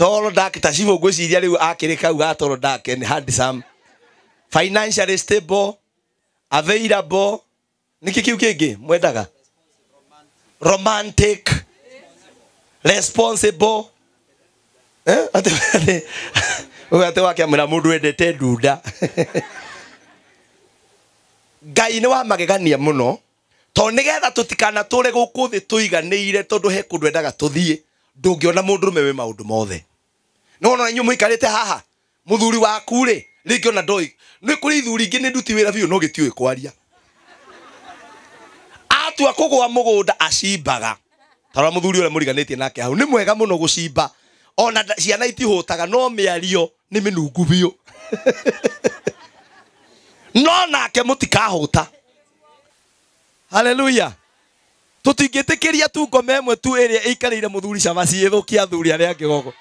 Toro dark tashivo gwiciria riu akirika uga toro dark and handsome, financially stable, available. Niki kiu kingi mwendaga? Romantic, responsible. Ate wakiamwira mundu endete nduda. Ngai ni wa magegania muno to nigetha tutikana tule guku thi tuiganire tondu he kundu endaga tuthie ndungiona mundu rume we maundu mothe no no nyu muikarite haha muthuri waku ri ringiona ndoi ni kuri ithuri ingi ni nduti wira biu no gitiui kwaria atua kugwa mugunda acimbaga tara muthuri ule muriganitie nake hau ni mwega muno gucimba ona ciana itihutaga no miario ni minungu biu no nake mutikahuta. Hallelujah. Tutingitikiria tu ngome emwe tu iria ikarire muthuri cabaci ithukia athuri aria angi gogo.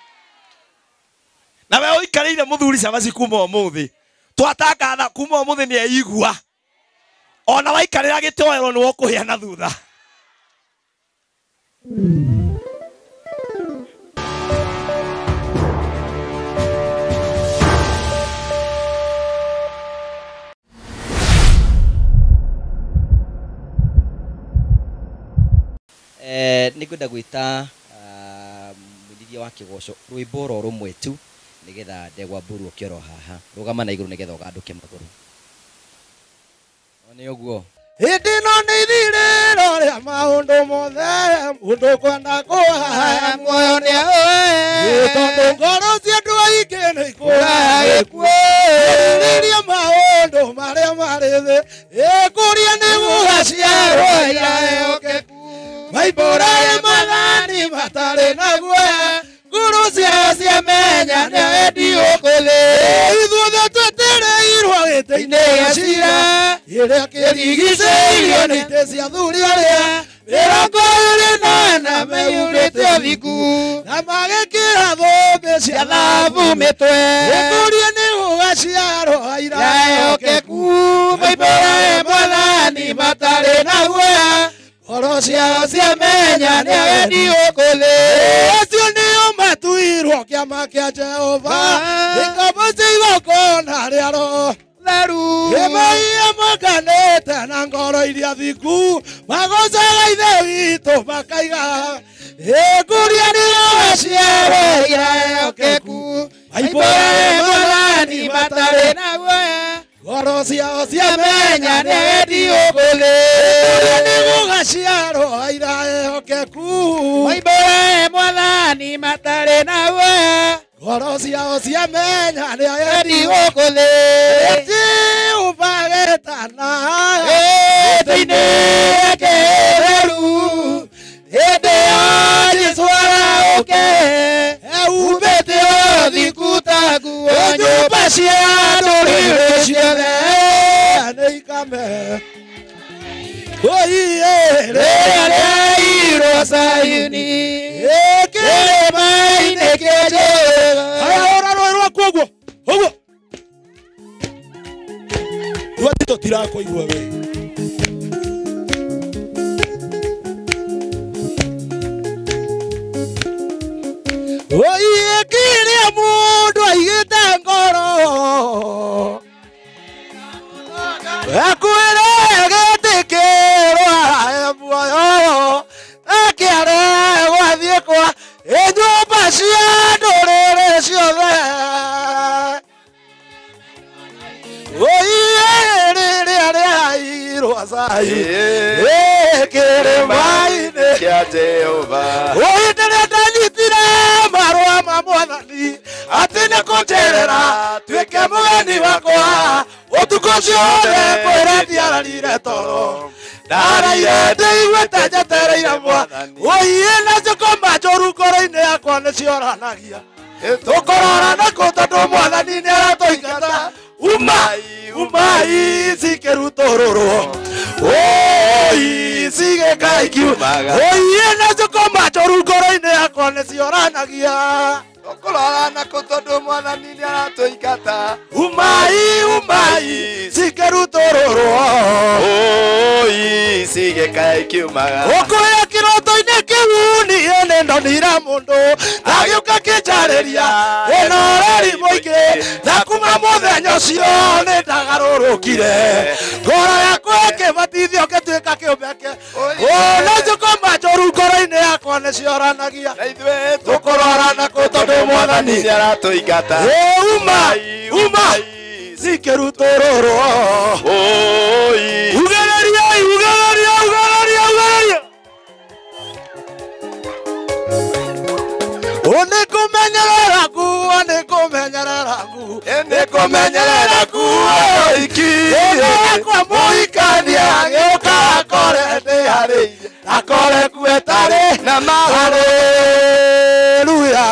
Na we ikarire muthuri cabaci kuma umuthi. Twatangatha kuma umuthi ni eigua. Ona waikarira gitoero ni wokuhia na thutha. Nigwenda gwita mwithithia wa kigoco rwimbo ro rumwe tu nigetha ndegwa mburu ukioro haha rugama na iguru nigetha uganduke maguru oni uguo hindi no ni thiriro ria maundu mothe mundu kwenda kuhaya muoyo ni awe tondu ngoro cia andu aingi ni ikuoya gikuo maundu maria mari thi ikuria ni gugaciarwo iraehokeku maibora mathani matari na guoya nguru ciao ciamenya ni wendi ukuli ithuothe twetereirwo gĩtĩ-inĩ gĩa cira iria kĩrigicĩirio nĩ itĩ cia thuri arĩa mĩrongo ĩrĩ na ana meyumĩte ũthiku na magĩkĩra thũmbĩ cia thahabu mĩtwe ikuria nĩ gũgaciarwo iraehokeku maibora mwathani matarĩ na guoya ngoro ciao ciamenya nĩ wendi ũkũthĩ acio nĩo matuirwo kĩama kĩa Jehova ikamba cia igongona rĩa Roho Theru ĩmaiya makanĩte na ngoro iria thiku magocaga ithe witũ makaiga ĩkuria nĩ gũgaciarwo iraehokeku maibora mwathani matarĩ na guoya ngoro ciao ciamenya nĩ wendi ũkũthĩ nĩ gũgaciarwo iraehokeku maibora mwathani matarĩ na guoya ngoro ciao ciamenya nĩ wendi ũkũthĩ ĩti ũbagĩtana gĩtĩ-inĩ kĩtheru hĩndĩ ya Jesũ araũke eumĩte ũthiku ta nguo nyũmba cia ndũrĩrĩ ciothe nĩ ikame rĩrĩa rĩairwo Zayuni kĩrĩma-inĩ kĩa Jehova haya rũĩ rwaku ũguo ũguo rwati tũtirakũigua we oye kiria mundu aigĩte ngoro akwĩre gĩtĩkĩrwo muoyo akĩare gwathiĩ kwa nyũmba cia ndũrĩrĩ ciothe oye rĩrĩa rĩairwo Zayuni kĩrĩma-inĩ kĩa Jehova oye ndĩrĩa ndanyitire marũa ma Mwathani atĩ nĩ kũnjerera tuĩke mũgeni wakwa ũtukũ ũcio wothe kwĩra ndiararire toro ndarĩire ndĩiguĩte njetereire Mwathani oiye nacio ngoma njũru ngoro-inĩ yakwa nĩ cioranagia tũkũrora nakũ tondũ Mwathani nĩ aratũingata umai cikĩrutũrũrwo oi cigĩkaikiumaga oiye nacio ngoma njũru ngoro-inĩ yakwa nĩ cioranagia tũkũrora nakũ tondũ Mwathani nĩ aratũingata umai cikĩrutũrũrwo oi cigĩkaikiumaga ũkũya kĩroto-inĩ kĩu niĩ nĩ ndonire mũndũ agĩũka kĩnjarĩ kũgirĩrĩria ũnoreri mũingĩ na kuma mũthenya ũcio nĩ ndagarũrũkire ngoro yakwa ĩkĩbatithio ngĩtuĩka kĩũmbe na njũkoma njũru ngoro-inĩ yakwa nĩ cioranagia tũkũrora nakũ tondũ mwathani nĩ aratũingata uma sikĩrutwo rũrũ ugĩrĩria nĩkũmenyerera nguo ikiĩ kwa mũikania gĩũka akore ndĩharĩirie akore kuetarĩ na haleluya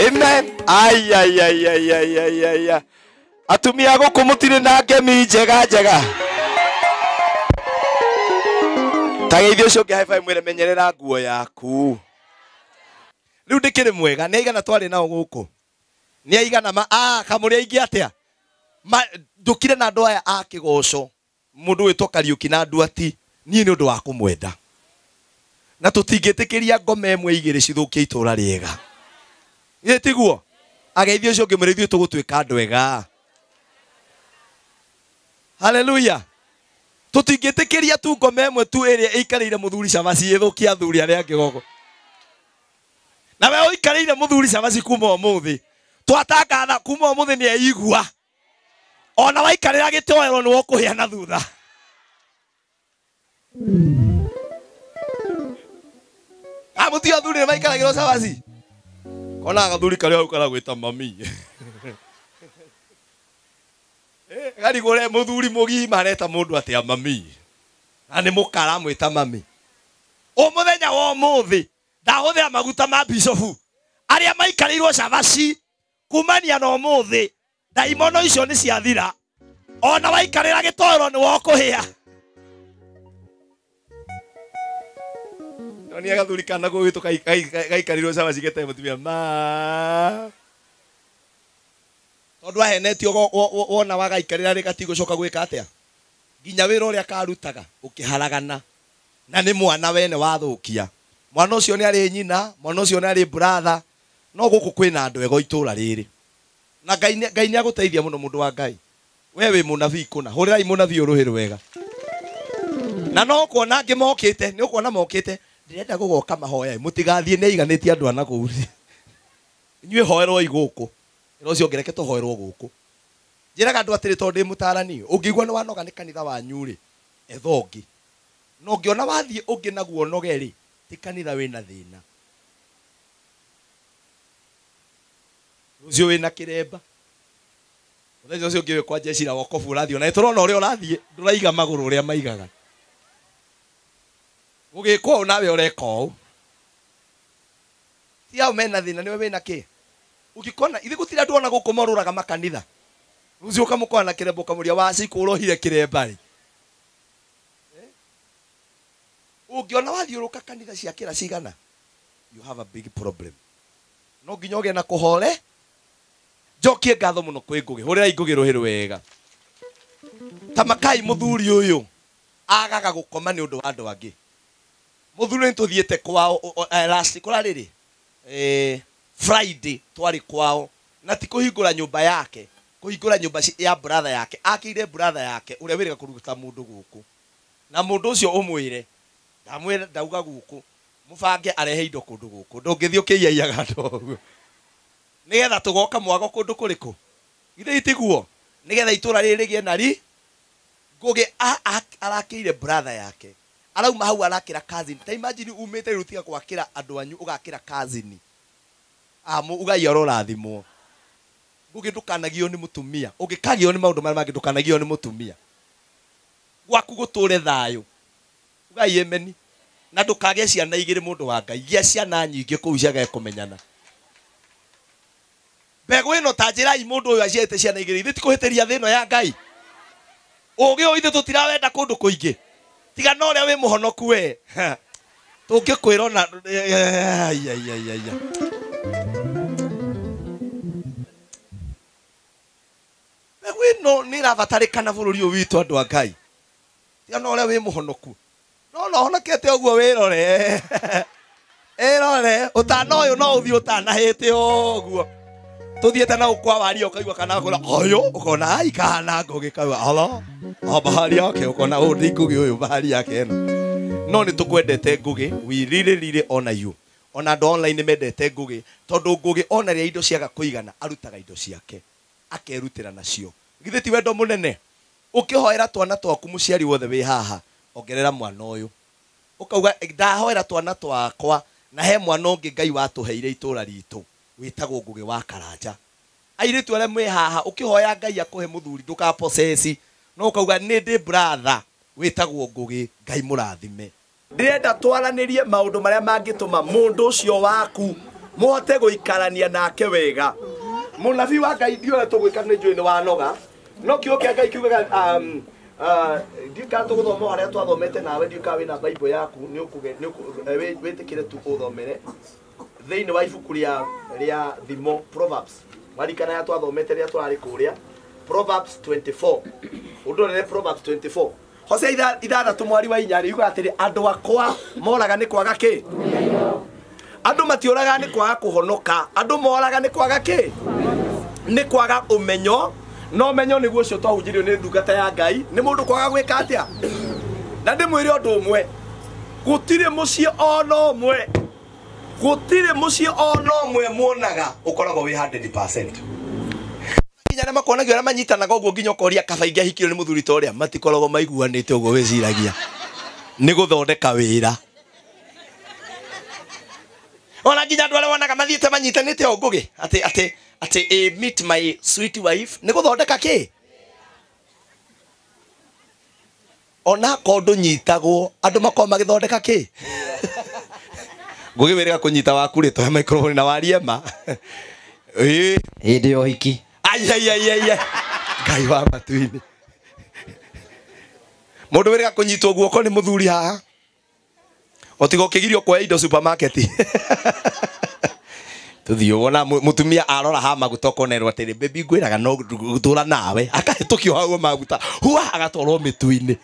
amen. Ai atumia gũkũ mũtirĩ na ngemi njega ta geithio ũcio ũngĩ high five mwĩre menyerera nguo yaku. Rĩu ndĩkĩrĩ mwega nĩ aigana twarĩ nao gũkũ nĩ aigana kamũrĩ aingĩ atĩa ndũkire na andũ aya a Kĩgoco mũndũ wĩtwo Kariũki na Nduati niĩ nĩ ũndũ wa kũmwenda na tũtingĩtĩkĩria ngome ĩmwe igĩrĩ cithũkie itũra rĩega githĩ tiguo ageithio ũcio ũngĩ mwĩre ithuĩ tũgũtuĩka andũ ega. Haleluya. Tũtingĩtĩkĩria tu ngome ĩmwe tu ĩrĩa ĩikarĩire mũthuri Cabaci ĩthũkia athuri arĩa angĩ goko na we ũikarĩire mũthuri Cabaci kuma ũmũthĩ twatangatha kuma ũmũthĩ nĩ eigua ona waikarĩra gĩtoero nĩ wokũhĩa na thutha. Mũtio athuri nĩ maikaragĩrwo Cabaci kona gathuri karĩa hau karagwĩta mami garigũre mũthuri mũgima areta mũndũ atĩa mami na nĩ mũkara mwĩta mami. Mũthenya wa ũmũthĩ ndahũthĩra maguta ma bicobu arĩa maikarĩirwo Cabaci kumania na ũmũthĩ ndaimono icio nĩ ciathira ona waikarĩra gĩtoero nĩ wokũhĩa. Nĩ agathuri kana gwĩtũ gaikarĩirwo Cabaci gĩtee mũtumia tondũ ahenetio wona wagaikarĩra rĩgatigũcoka gwĩka atĩa nginya wĩra ũrĩa karutaga ũkĩharagana na nĩ mwana wene wathũkia. Mwana ũcio nĩ arĩ nyina, mwana ũcio nĩ arĩ brother, no gũkũ kwĩna andũ ego itũra rĩrĩ na Ngai nĩ agũteithia mũno mũndũ wa Ngai. We wĩ mũnabii kũna hũrĩrai mũnabii ũrũhĩrĩ wega na no kuona angĩ mokĩte nĩ ũkuona mokĩte ndĩrenda gũgoka mahoya mũtigathiĩ nĩ aiganĩtie andũ ana kũu inyuĩ hoerwo igũkũ ũcio ngereke tũhoerwo gũkũ njĩraga andũ atĩrĩ tondũ ndĩ mũtarani ũngĩigua nĩ wanoga nĩ kanitha wanyu rĩ etha ũngĩ no ngĩona wathiĩ ũngĩ naguo noge rĩ ti kanitha wĩna thĩna ũcio wĩna kĩremba mũthenya ũcio ũngĩ kwa Jeshira wokobu ũrathiĩ ona tũrona ũrĩa ũrathiĩ ndũraiga magũrũ ũrĩa maigaga ũgĩkwo nawe ũreka ũũ ti hao mena thĩna nĩwe wĩna kĩ ũngĩkona ithe gũtira andũ ona gũkũ morũraga makanitha rũcio ũkamũkora na kĩremba ũkamũria wacikũ ũrohire kĩremba rĩ ũngĩona wathiũrũka kanitha cia kĩra cigana you have a big problem. No nginya ũgĩe na kũhore njokie ngatho mũno kwĩ Ngũgĩ hũrĩrai Ngũgĩ rũhĩ rwega tamakai mũthuri ũyũ agaga gũkoma nĩ ũndũ wa andũ angĩ mũthuri nĩ tũthiĩte kwao last kũra rĩrĩ Friday twari kwao na ti kũhingũra nyũmba yake kũhingũra nyũmba ya brother yake akĩire brother yake ũrĩa wĩrĩga kũruta mũndũ gũkũ na mũndũ ũcio ũmwĩre ndamwĩra ndauga gũkũ mũbange arehe indo kũndũ gũkũ ndũngĩthiĩ ũkĩiyaga ndogo nĩgetha tũgoka mwago kũndũ kũrĩkũ githĩ itiguo nĩgetha itũra rĩrĩ rĩgĩe nari Ngũgĩ arakĩire brother yake arauma hau arakĩra cousin ta imagine umĩte rũtiga gwakĩra andũ anyu ũgakĩra cousin ugai ũrorathimwo Ngũgĩ ndũkanagio nĩ mũtumia ũngĩkagio nĩ maũndũ marĩa mangĩ ndũkanagio nĩ mũtumia gwaku gũtũre thayũ ugai emeni na ndũkagĩa ciana igĩrĩ mũndũ wa Ngai gĩa ciana nyingĩ kũu ciage kũmenyana mbegũ ĩno ta njĩrai mũndũ ũyũ aciarĩte ciana igĩrĩ ithe ti kũhĩtĩria thĩ ĩno ya Ngai ũgĩ ũyũ ithe tũtirawenda kũndũ kũingĩ tiga no ũrĩa wĩ mũhonoku we tũngĩkwĩra ona mbegũ ĩno nĩ ĩrabatarĩkana bũrũri ũyũ witũ andũ a Ngai tiga no ũrĩa wĩ mũhonoku no honokete ũguo wĩrore erore utana uyu no uthi utanahite oguo tuthiete na ukwa wari ukaigua kana ngura oyo ukona ai kana ngugi kaua ala bahari yake ukona uthi ngugi uyu bahari yake eno no ni tukwendete ngugi we really honor you ona ndo online mendete ngugi tondu ngugi ona ria indo ciaga kuigana arutaga indo ciake akerutira nacio githe ti wendo munene ukihoera twana twaku muciari wothe wi haha ongerera mwana uyu ukauga ndahoera twana twakwa na he mwana ungi Ngai watuheire itura ritu witagwo ngugi wa Karanja airitu ale mwe haha ukihoya Ngai akuhe muthuri nduka possess no ukauga ni ndi brother witagwo ngugi Ngai murathime ndirenda twaranirie maundu maria mangituma mundu ucio waku muhote guikarania nake wega munabii wa Ngai ndiore tugwikana njui-ini wa noga no kiuke Ngai kiugaga ndika tuguthoma haria twathomete nawe ndika wina Bible yaku ni ukuge witikire tu uthomere thiini wa ibuku ria thimo Proverbs marikana ya twathomete ria twari kuria Proverbs 24 undorere Proverbs 24 Hosea ithathatu mwari wa inyari yuga atiri andu akwa moraga ni kwaga ki andu matioraga ni kwaga kuhonoka andu moraga ni kwaga ki ni kwaga umenyo no menyo niguo cio twahunjirio ni ndungata ya Ngai ni mundu kwaga gwika atia na ndimwire undu umwe gutire mucii ono umwe gutire mucii ono umwe muonaga ukoragwo wi 100% kinya na makonagio na manyitanaga uguo nginya ukoria kabaingi hikiro ni muthuri ta uria matikoragwo maiguanite uguo wiciragia ni guthondeka wira ona nginya andu aria wonaga mathiete manyitanite o ngugi ati meet my sweet wife ni guthondeka ki ona kondu nyitagwo andu makoma magithondeka ki ngugi wiriga kunyita waku ri to microphone na wariema Hĩndĩ ya ũhiki ai Ngai wa matu-ini mundu wiriga kunyitwo guoko ni muthuri haha otiga ukigirio kwa indo supermarket tuthio wona mutumia arora ha maguta konerwa tiri baby ngwiraga no gutura nawe akahitukio hau maguta huwa agatwarwo mitu-ini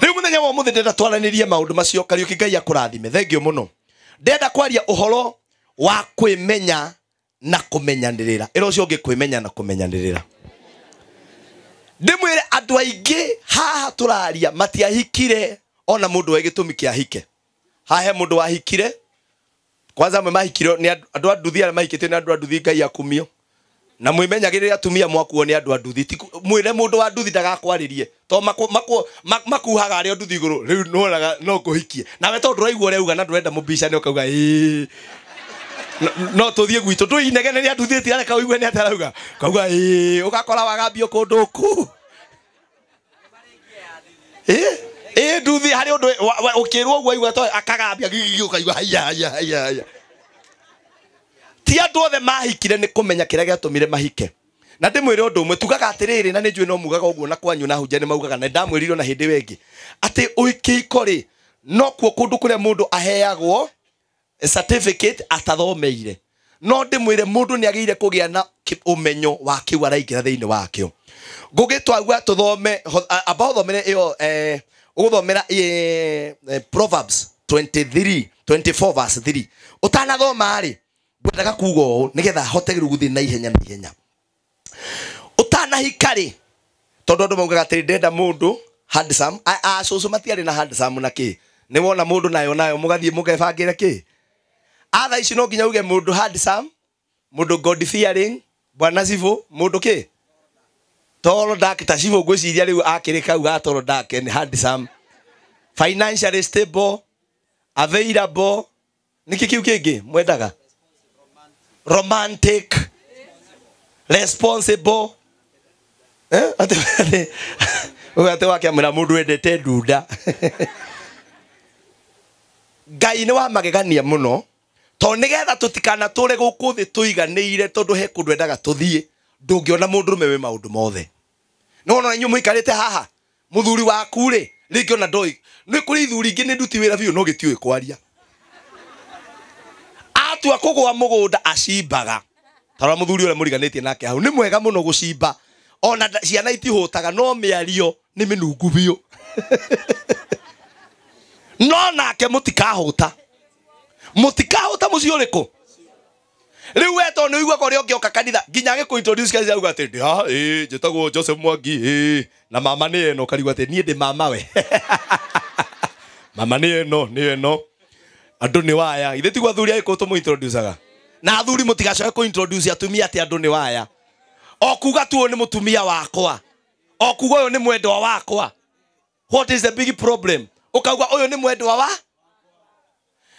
riu muthenya wa muthi ndenda twaranirie maundu macio Kariuki Ngai akurathime thengio muno ndenda kwaria uhoro wa kwimenya na kumenyanirira iro cio ngi kwimenya na kumenyanirira ndimwire andu aingi haha turaria matiahikire ona mundu wa gitumi kia hike hahe mundu wahikire kwanza mwe mahikiro ni andu anduthi ara mahikite ni andu anduthi Ngai akumio na mwimenyagirire atumia mwakuo ni andu anduthi mwire mundu wa nduthi ndagakwaririe to makuhaga ari nduthi iguru riu noraga no kuhikie nawe tondu raigua reuga na ndurenda mubica ni ukauga no tuthie gwitu tuinegene ni anduthi ti areka uigue ni atarauga kauga ugakora wagambio kundu ku nduthi hari undu ukirwo uguo igua to akagambia ukaiga haya ti andu othe mahikire ni kumenya kiria giatumire mahike na ndimwire undu umwe tugaga atiriri na ninjui no mugaga uguo na kwanyu na hunjani maugaga na ndamwiriro na hindi wengi ati uikiko ri no kuo kundu kuria mundu aheagwo certificate atathomeire no ndimwire mundu ni agiire kugia na umenyo wa kiu araingira thiini wakio ngugi twagua tuthome aba uthomere iyo uguthomera Proverbs 24 verse 3 utanathoma ri ngwendaga kuga uu nigetha hote guthi na ihenya utanahikari tondu andu maugaga atiri ndenda mundu handsome cucu matiari na handsome na ki ni wona mundu nayo mugathie mugebangire ki atha ici no nginya uge mundu handsome mundu God fearing bwana sivo mundu ki toro dark ta sivo gwiciria riu akirika uga toro dark ni handsome financially stable available niki kiu kingi mwendaga romantic responsible ate wakiamwira mundu endete ndunda Ngai ni wa magegania muno to nigetha tutikana tule guku thi tuiganiire tondu he kundu endaga tuthie ndungiona mundu rume wi maundu mothe no no inyu muikarite haha muthuri waku ri ringi ona ndoi ni kuri ithuri ingi ni nduti wira biu no gitiui kwaria atua kugwa mugunda acimbaga tara muthuri ule muriganitie nake hau ni mwega muno gucimba ona ciana itihutaga no miario ni minungu biu no nake mutikahuta mutikahota muci uriko riu weto ni uigwa kore ogioka kanitha ginya agiko introduce kanitha auga ati njitagwo Joseph Mwangi na mama ni eno karigwa ati nie ndi mama we mama ni eno andu ni waya ithe tigwa thuri agiko tumu introduceaga na thuri mutigacoke ku introduce atumia ati andu ni waya okuga tu ni mutumia wakwa okuga uyu ni mwendwa wakwa. What is the big problem? Ukauga uyu ni mwendwa wa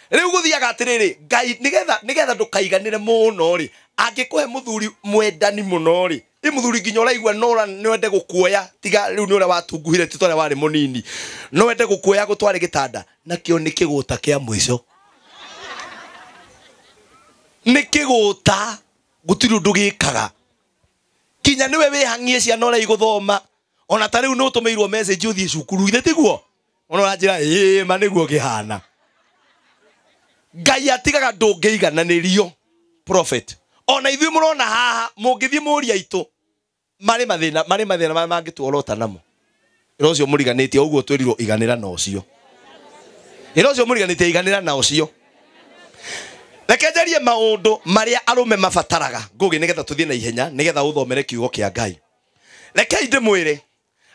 riu guthiaga atiriri Ngai nigetha ndukaiganire muno ri angikuhe muthuri mwendani muno ri muthuri nginya uraigua no wende gukuoya tiga riu ni ura watunguhire ti tore wari munini no wende gukuoya gutware gitanda nakio ni kiguta kia mwico ni kiguta gutiru ndugikaga kinya niwe wihangie ciana ora iguthoma ona ta riu no tumeirwo message uthie cukuru ithe tiguo ona uranjira ma niguo kihana Ngai atigaga ndungeigananirio prophet ona ithui murona haha mungithie muria itu mari mathina mangitworota namo irocio muriganitie uguo twirirwo iganira na ucio irocio muriganitie iganira na ucio rekenjerie maundu maria arume mabataraga ngugi nigetha tuthie na ihenya nigetha uthomere kiugo kia Ngai rekei ndimwire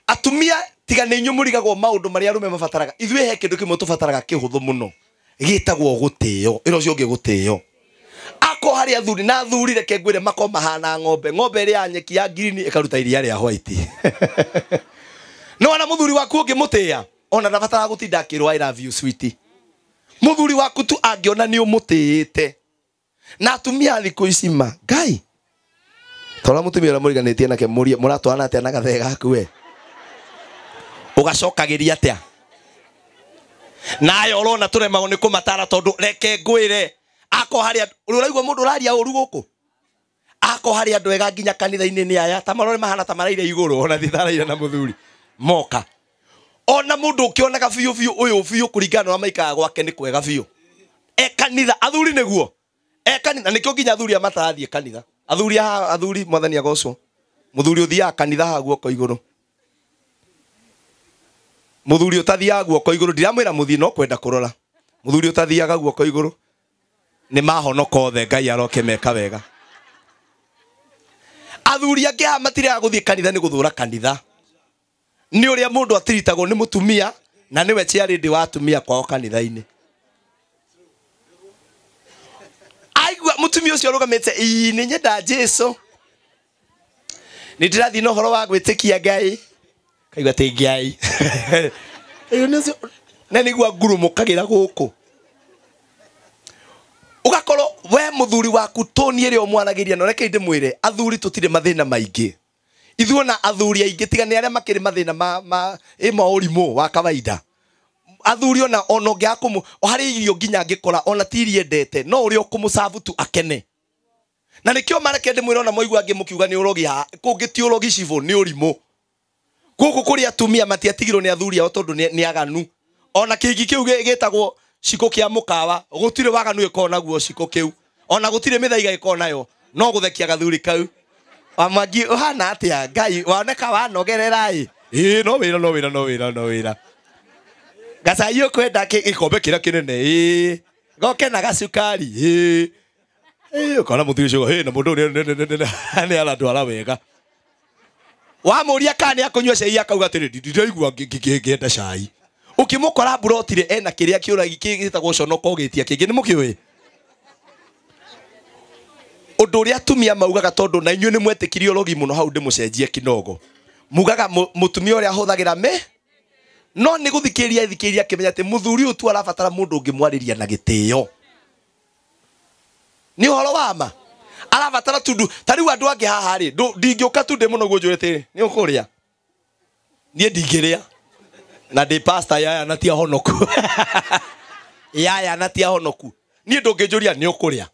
atumia tiga ni inyu murigagwo maundu maria arume mabataraga ithui he kindu kimwe tubataraga kihuthu muno gitagwo guteo irocio ngi guteo ako hari athuri na athuri reke ngwire mako mahana ng'ombe ria nyeki ya green ikaruta iria ria white no ona muthuri waku ungimutia ona ndabatara gutinda akirwa I love you sweetie muthuri waku tu angiona ni umutiite na atumia thiku icima Ngai tora mutumia ura muriganitie nake muria muratwana atia na gathega gaku we ugacokagiria atia nayo urona turemagwo ni kumatara tondu reke ngwire ako hari uraigwa mundu uraria uru guku ako hari andu ega nginya kanitha-ini ni aya tamarore mahana tamaraire iguru ona thitharaire na muthuri moka ona mundu ukionaga biu uyu biu kuringana na maikaga gwake ni kwega biu kanitha athuri niguo kanitha nikio nginya athuri amatathie kanitha athuri mwathani agocwo muthuri uthia kanitha haguo ko iguru muthuri utathia guoko iguru ndiramwira muthii no kwenda kurora muthuri utathiaga guoko iguru ni mahonoka othe Ngai aroke meka wega athuri angi matire guthie kanitha ni guthura kanitha ni uria mundu atiritagwo ni mutumia na niwe chiarindi wa atumia kwao kanitha-ini aigua mutumia ucio arugamite ni nyenda Jesu ni ndirathi no horo wa gwitikia Ngai kaigua te Ngai na nigua ngurumukagira guku ugakoro we muthuri waku toni ire omwanagiria no reke ndimwire athuri tutire mathina maingi ithuona athuri aingi tiga ni aria makiri mathina ma urimu wa kawaida athuri ona ngiakumu hari irio nginya ngikora ona tiri endete no uri okumusavu tu akene na nikio mareke ndimwire ona moigwa ngimukiuga ni urogi ha kungiti urogi civu ni urimu guku kuri atumia matiatigirwo ni athuri ao tondu ni aganu ona kingi kiu gitagwo ciko kia mukawa gutire waganu ikona guo ciko kiu ona gutire mithaiga ikona yo no guthekia gathuri kau Mwangi uhana atia Ngai woneka wanogerera no wira gacaio kwenda gikombe kira kinene goke na gacukari ukona muthuri ucio na mundu ni aratwara wega wa muria kana akunywa cai akauga atiri ndiraigua ngenda cai ukimukora brotire ena kiria kiuragi kigitagwo conoko gitia kingi ni mukiwe undu uria atumia maugaga tondu na inyu ni mwetikirie urogi muno hau ndimucenjie kinogo mugaga mutumia uria ahuthagira no ni guthikiria kimenya ati muthuri utu arabatara mundu ungimwariria na gitio ni horo wama arabatara tundu tariu andu angi haha ri ndingiuka tu muno gwonjurete ni ukuria nie ndingiria na ndi pastor yaya na tia honoku yaya na tia honoku nie ndungijuria ni ukuria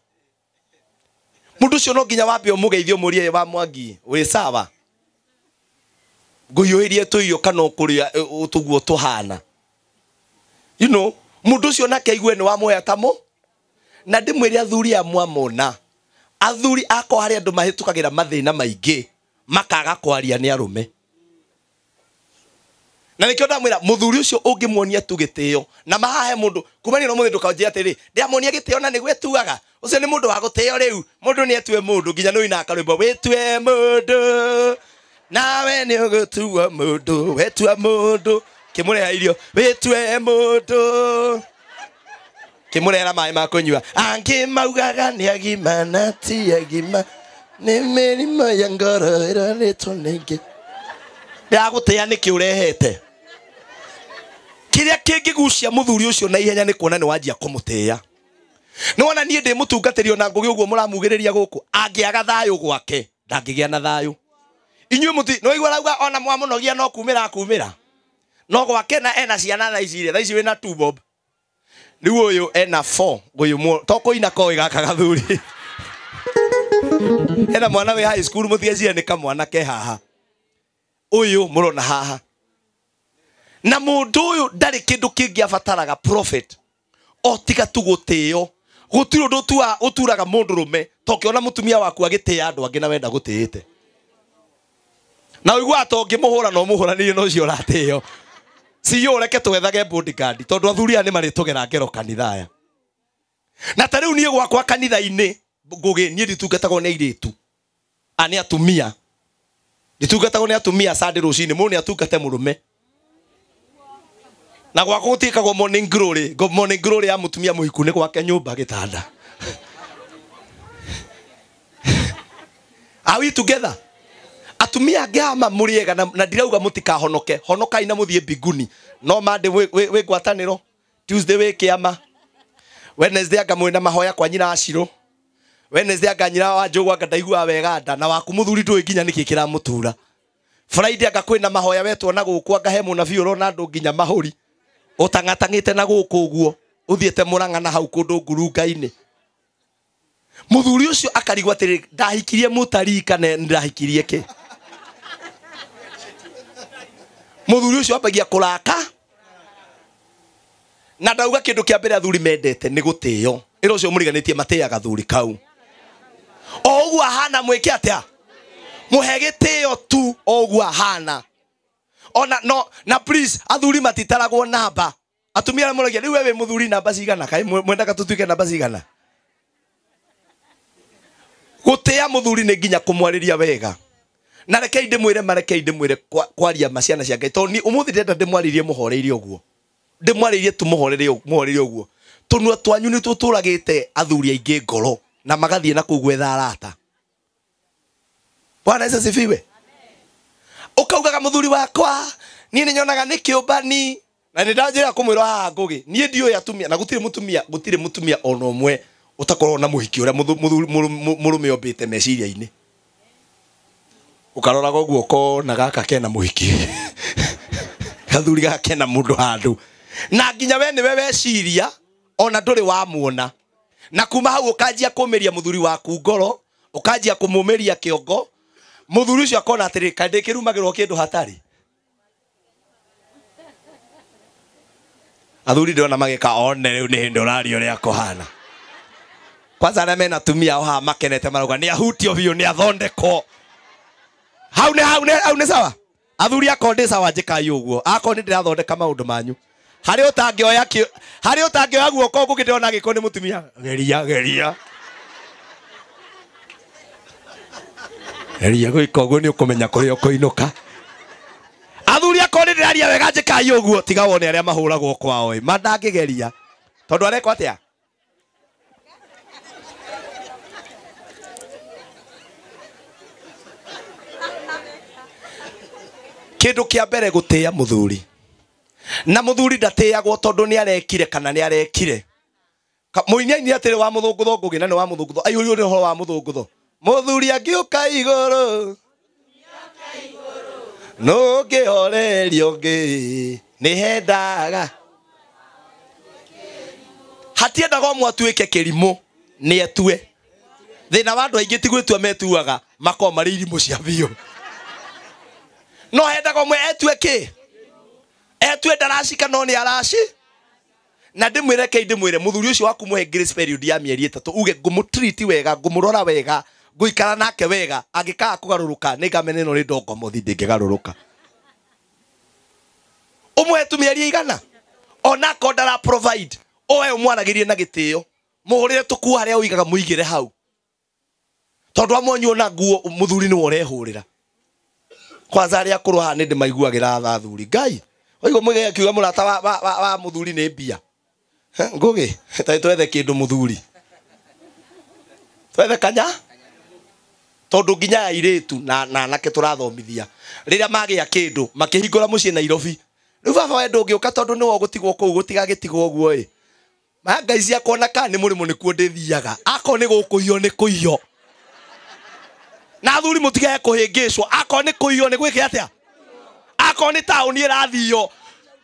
mundu cio no nginya wambe umugeithio murie wa Mwangi wi sawa nguyuirie tuiyo kana ukuria utuguo tuhana mundu cio nake aigue ni wa moya tamo na ndimwire athuri amwamona athuri ako hari andu mahitukagira mathina maingi makaga kwaria ni arume Na nikio ndamwira muthuri ucio ungimuonia tu gitio na mahahe mundu kumania no muthi ndukanjia atiri ndiamuonia gitio na nigwe tuaga ucio ni mundu wa guteo riu mundu ni etue mundu nginya no ina akarwimbo witue mundu nawe ni ugutua mundu wetua mundu kimurera irio witue mundu kimurera mai ma kunyua angi maugaga ni agima na ti agima ni mirima ya ngoro iraretwo ningi ndagutea niki urehete kiria kingigucia muthuri ucio na ihenya ni kuona ni wanjia kumutea ni wona nie ndi mutungatiri ona ngugi uguo muramugiriria guku angiaga thayu gwake ndangigia na thayu inyuĩ muti no igwa rauga ona mwamunogia no kumira no gwake na ena ciana tha ici wina 2 bob riu uyu ena 4 uyu toko ina koi gaka gathuri ena mwana we high school muthia ni kamwana ke haha uyu murona haha na mundu uyu ndari kindu kingi abataraga prophet otiga tuguteo gutiro ndu uturaga mundu rume tokiona mutumia waku agitea andu angi na wenda gutiite na uigwa atongi muhura no muhura ni no cio rateo si yo reke twethage bodyguard tondu athuri ani mari tugera ngero kanithaya na tariu nie gwakwa kanitha-ini ngugi nie nditungatagwo ni iritu ani atumia nditungatagwo ni atumia sande rucini mu ni atungate murume na gwakwa gutikagwo morning glory ya mutumia muhiku ni gwake nyumba gitanda are we together atumia ngama muriega na ndirauga mutikahonoke honokai na muthie mbinguni no mande we gwataniro Tuesday we kiama Wednesday agamwina mahoya kwa nyina aciro Wednesday aganyira wa njogwa ngadaigua wega nda na waku muthuri ndui nginya niki kiramutura Friday agakwina mahoya wetwo na gukwa ngahe munabii urona andu nginya mahuri utangatangite na guku uguo uthiete muranga na hau kundu ngurunga-ini muthuri ucio akarigwa atiri ndahikirie mutarika ne ndahikirie ki muthuri ucio ambagia kuraka na ndauga kindu kia mbere athuri mendete ni guteo ira ucio muriganitie mateaga thuri kau oguo hana mwike atia muhe gitio tu oguo hana ona no na please athuri matitaragwo namba atumia muragia riu wewe muthuri namba cigana kai mwendaga tutuike namba cigana gutea muthuri ni nginya kumwariria wega na rekei ndimwire kwaria maciana cia Ngai toni umuthi ndenda ndimwaririe muhoreirie uguo ndimwaririe tu muhoreirie uguo tunua twanyu ni tuturagite athuri aingi ngoro na magathie na kugwetha arata Bwana Yesu asifiwe ukaugaga muthuri wakwa nie ni nyonaga ni kiumbani na ni ndanjira kumwira haha ngugi nie ndio atumia na gutire mutumia ona umwe utakorwo na muhiki uria murume ombite meciria-ini ukarora goguo ko na gaka kena muhiki gathuri gaka kena mundu handu na nginya we ni wewe ciria ona nduri wa muona na kuma hau ukanjia kumeria muthuri waku ngoro ukanjia kumumeria kiongo muthuri ucio akona atiri kande kirumagirwo kindu hatari athuri ndona magika one riu ni hindi urario uria kohana kwanza na mena tumia oha makenete maruga ni ahutio biu ni athondeko hau ne sawa athuri akonde sawa njikai uguo akonde ndirathondeka maundu manyu hari utangioya guoko ngukindona giko ni mutumia geria gwika uguo ni ukumenya kuria ukuinuka athuri akonde ndiraria wega njikai uguo tiga wone aria mahuragwo kwao mandangigeria tondu areko atia kindu kia mbere gutia muthuri na muthuri ndateagwo tondu ni arekire kana ni arekire muinyaini atiri wa muthungutho ngugi na ni wa muthungutho aiyuri ni horo wa muthungutho muthuri angiuka iguru no ngihorerio ngi ni hendaga hatiendaga mwatuike kirimu ni etue thina wa andu aingi tigwitua metuaga mako mari irimu cia biu no hendaga mwe etue ki etue daracika no ni araci na ndimwire muthuri ucio waku muhe grace period ya mieri 3 uge ngumutreat wega ngumurora wega nguikara nake wega angikaga kugaruruka ni ngamene no ni ndongo muthi ndingigaruruka umwe tumieria igana ona kodara provide owe umwanagirie na gitio muhurire tuku haria uigaga muigire hau tondu amonyu na nguo muthuri ni worehurira kwanza aria kuruha ni ndimaiguagira tha thuri ngai oigo mwige akiuga murata wa muthuri ni mbia ngugi tai twethe kindu muthuri twethe kanya tondu nginya airetu na nake turathomithia riria magia kindu makihingura mucii Nairobi riu baba wendo ngiuka tondu ni wogutigwo kuu gutigagitigwo uguo manga cia kona ka ni murimo ni kuo ndithiaga ako ni gukuio ni kuio na thuri mutigae kuhingicwa ako ni kuio ni gwike atia ako ni tauni irathio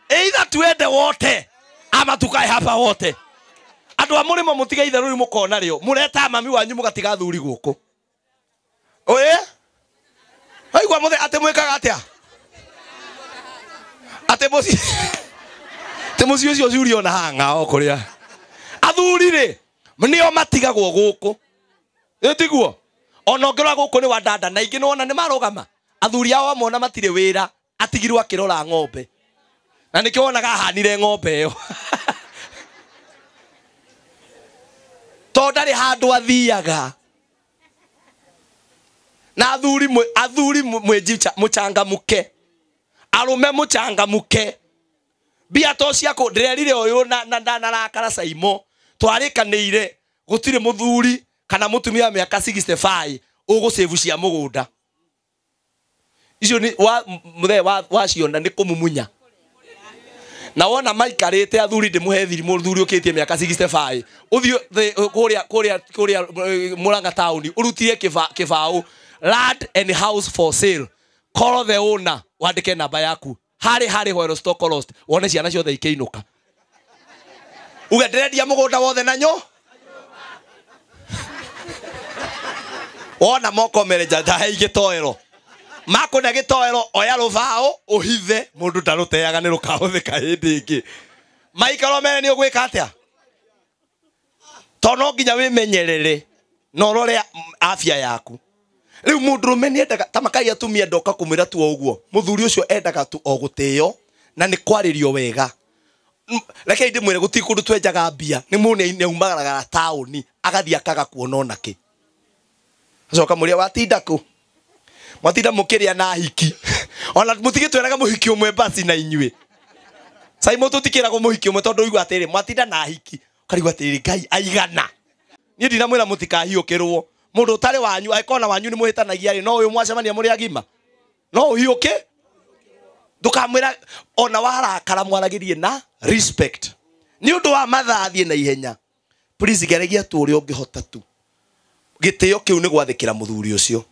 either tuende wote ama tukae hapa wote andu a murimo mutigae itharu mukona rio mureta mami wanyu mugatiga thuri guku oye aigwa muthe ate mwikaga atia ate bosi temucio cio ciurio na hanga okuria athuri ri nio matigagwo guku etiguo ona ngirwa guku ni wadada na ingi nona ni marugama athuri ao amona matire wira atigirwa kirora ng'ombe na nikiwonaga ahanire ng'ombe yo tondari handu athiaga na athuri mwejicha muchangamuke arume muchangamuke bia to ciako ndirerire uyu na rakara Saimo twarikanire gutire muthuri kana mutumia miaka 65 ugusevu cia mugunda icio ni wa ciona ni kumumunya na wona maikarite athuri ndimuhe thiri muthuri ukitie miaka 65 uthio kuria Murang'a town urutire kibao land and house for sale call the owner wandike namba yaku hari where stock lost wone ciana ciothe ikeinuka ugenderedia mugunda wothe na nyo wona moko mereja ndahe gitoero mako na gitoero oya ruvao uhithe mundu ndaruteaga ni rukahuthika hindi ingi maikaro mere ni ugwika atia tono nginya wimenyerere no rore afya yaku riu mundu rumeni endaga tamakai atumia ndoka kumwira tu uguo muthuri ucio endaga tu oguteo na ni kwaririo wega reke ndi mwire gutikundu twenjaga mbia ni mune ne umagaraga tauni agathia kaga kuona onake acoka muria watinda ku mwatinda mukiria na hiki ona mutige tweraga muhiki umwe basi na inyue Saimo tutikira go muhiki umwe tondu igwa atiri mwatinda na hiki karigwa atiri ngai aigana ni ndina mwira mutikahiukirwo mundu utari wanyu aikona wanyu ni muhitanagia ri no uyu mwacemania muri agima no uhiuke ndukamwira ona warakara mwaragirie na respect ni undu wa mathathie na ihenya please geregia tu uri ungihota tu gitio kiu ni gwathikira muthuri ucio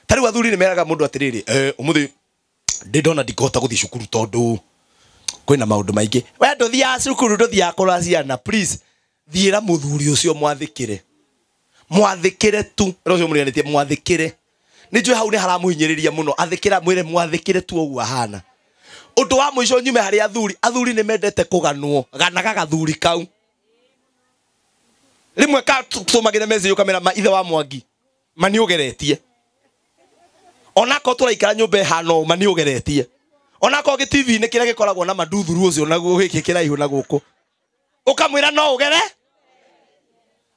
tari wathuri ni meraga mundu atiriri umuthi ndona ndikota guthi cukuru tondu kwina maundu maingi we nduthia cukuru nduthia kura ciana please thiira muthuri ucio mwathikire tu rocio murianitie mwathikire ninjue hau ni haramuhinyiriria muno athikira mwire mwathikire tu ogu ahana undu wa muico nyume hari athuri ni mendete kuganwo ganaga gathuri kau rimwe ka tumagire message kamera ma ithe wa Mwangi mani ugeretie onako turaikara nyumba hano mani ugeretie onako gi TV ni kira gikoragwo na manduthuru ucio naguo giki kiraihu na guku ukamwira no ugere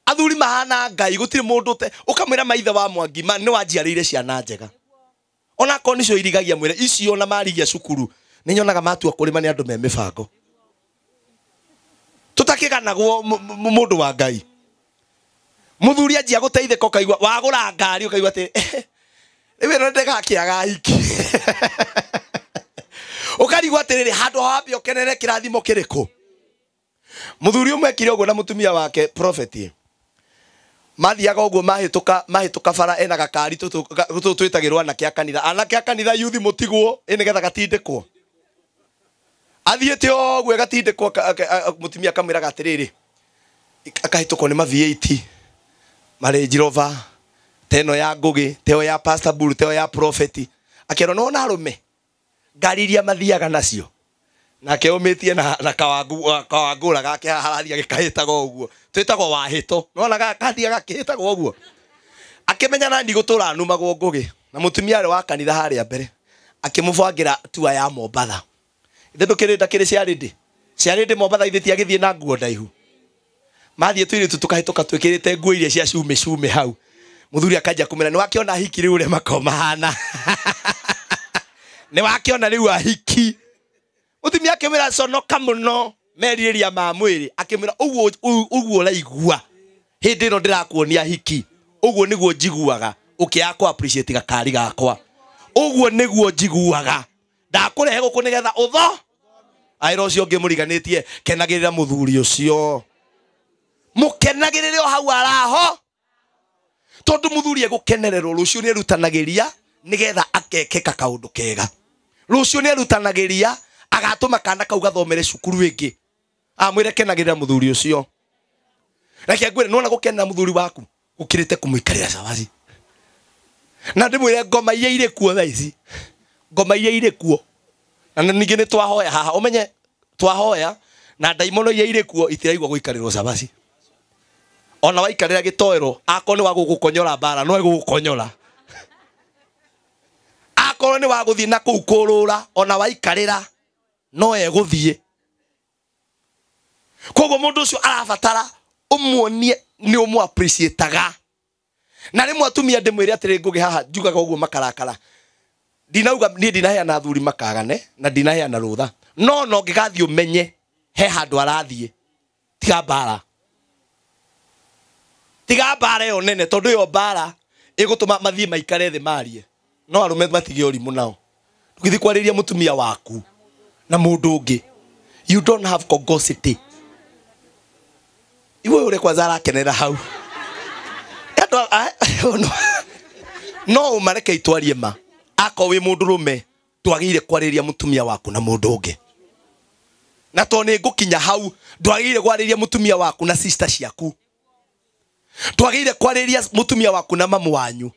athuri mahana ngai gutire mundu te ukamwira maithe wa Mwangi ni wanjiarire ciana njega onako nicio irigagia mwire icio na marigia cukuru ninyonaga matua kurima ni andu me mibango tutakiganagwo mundu wa ngai muthuri anjia guteithika ukaigwa wagura ngari ukaigwa ati riwe no ndega kiaga hiki ukarigwa atiriri handu hapi ukenere kirathimo kiriko muthuri umwe kire uguo na mutumia wake prophet mathiaga uguo mahituka bara ena gakari twitagirwa anake akanitha yuthi mutigwo nigetha gatindikwo athiete ogwe gatindikwo mutumia kamwiraga atiriri akahituko ni ma V8 Range Rover teno ya ngugi teo ya Pastor Bull teo ya prophet akero no na arume ngariria mathiaga nacio nake umitie na kawangura gake harathia gikahitaga uguo twitagwo wahito nona gathia gakihitaga uguo akimenya na ndigutura numagwo ngugi na mutumia wa kanitha haria mbere akimubwangira tua ya Mombatha Ithe kirenda kiri ciarindi Mombatha ithe tiagithie na nguo ndaihu mathie twiri tukahituka twikirite nguo iria cia cume hau muthuri akanja kumena ni wakiona hiki riu ure makomahana ni wakiona riu ahiki mutumia akimira conoka muno meririria ma mwiri akimira uguo raigua hindi no ndirakuonia hiki uguo niguo njiguaga ukiakwa appreciate gakari gakwa uguo niguo njiguaga ndakurehe guku nigetha utho airo cio ngimuriganitie kenagirira muthuri ucio mukenagirire o hau araho tondu muthuri egukenererwo rucio ni erutanagiria nigetha akekeka kaundu kega rucio ni erutanagiria agatuma kana kau gathomere cukuru ingi amwire kenagirira muthuri ucio reke ngwire nona gukenera muthuri waku ukirite kumuikarira cabaci na ndimwire ngoma iria ire kuo thaici ngoma iria ire kuo na ningi ni twahoya haha umenye twahoya na ndaimono iria ire kuo itiraigwa guikarirwo cabaci ona waikarira gitoero akoni wa gugukonyora bara no egugukonyora akoni wa guthie na kuu kurura ona waikarira no eguthie kogo mundu ucio arabatara umuonie ni umu appreciateaga na rimwe atumia ndimwire atiri ngugi haha njugaga uguo makarakara dinauga ni dinaheana thuri makagane na dinaheana rutha no ngigathi umenye he handu arathie tiga bara yo nene tondu yo bara igutuma mathie maikare thi marie no arume matige urimu nao tugithi kwariria mutumia waku na mundu ungi you don't have cogosity iwe ure kwanza arakenera hau no umareke itwarie ma ako wi mundu rume twagire kwariria mutumia waku na mundu ungi na to ni ngukinya hau ndwagire kwariria mutumia waku na sister ciaku twagire kwariria mutumia waku na mamu wanyu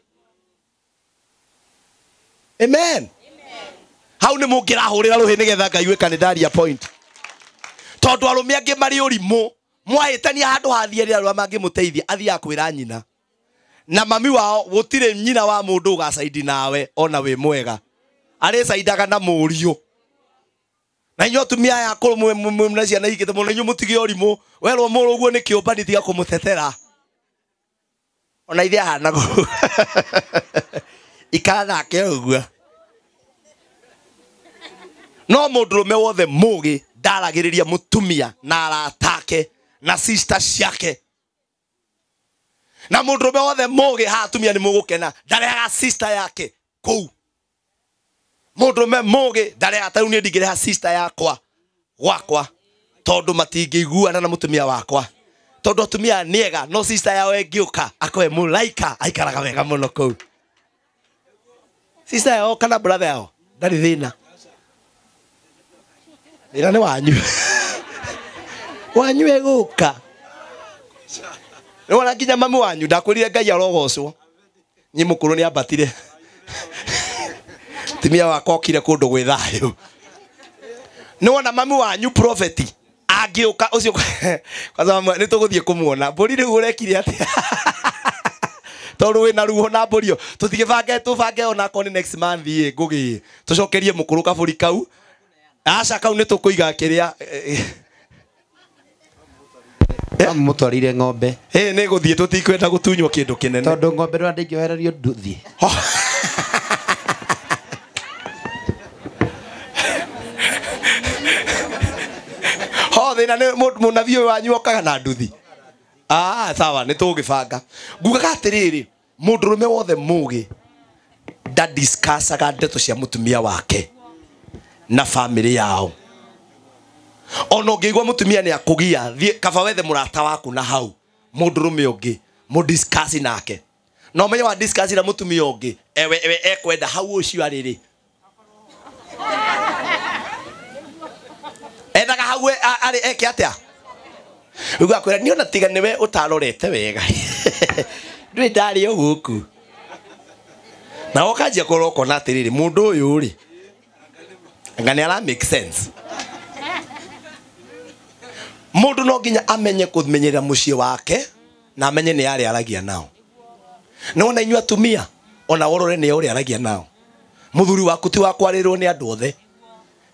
amen hau ni mungirahurira ruhi nigetha Ngai wekane ndaria point tondu arume angi mari urimu mwahitania handu hathie rira rwa mangi muteithia athia akwira nyina na mami wao gutire nyina wa mundu ugacaidi nawe ona we mwega ari caidaga na murio na inyo tumia ya kuru mwe ciana igite muno inyo mutige urimu werwo muru uguo ni kiumbani tiga kumutetera ona ithe hanago ikana ke uguo no mundurume wothe mugi ndaragiriria mutumia na aratake na sister ciake na mundurume wothe mugi hatumia ni mugukena ndareha sister yake kou mundurume mugi ndareha taru ni ndigire ha sister yakwa gwakwa tondu matingiguana na mutumia wakwa tondu atumia niega no sister yao engiuka akoe mulaika aikaraga wega muno kou sister yao kana brother yao ndari thina ira ni wanyu eguka Rwala nginya mamu wanyu ndakwirire Ngai arogocwo nyi mukuru ni ambatire timia wakwa okire kundu gwi thayo ni wona mamu wanyu prophet agiuka ucio kwanza ni tuguthie kumuona mburi riu urekire ati tondu wina ruho na mburio tubange ona ko ni next month ye ngugi tucokerie mukuru kaburi kau aca kau ni tukuiga kiria mutwarire ng'ombe ni guthie tutikwenda gutunywo kindu kinene tondu ng'ombe rwa ndingiohererio nduthi thina ni munabii wanyu okaga na nduthi sawa ni tugibanga ngugaga atiriri mundurume wothe mugi nda discussaga ndeto cia mutumia wake na family yao ono ngigwa mutumia ni akugia kaba wethe murata waku na hau mundurume ungi mu discuss nake no menye wa discuss na mutumia ungi ewe ekwenda hau ucio ariri endaga hau ari eke atia ugu akwira ni ona tiga niwe utarorete wega ndui ndari uguku na okajia koroko na atiriri mundu uyu ri ngani ala make sense mundu no nginya amenye kumenyera mucie wake na amenye ni ari aragia nao no na inyu atumia ona worore ni uri aragia nao muthuri waku ti wakwarirwo ni andu othe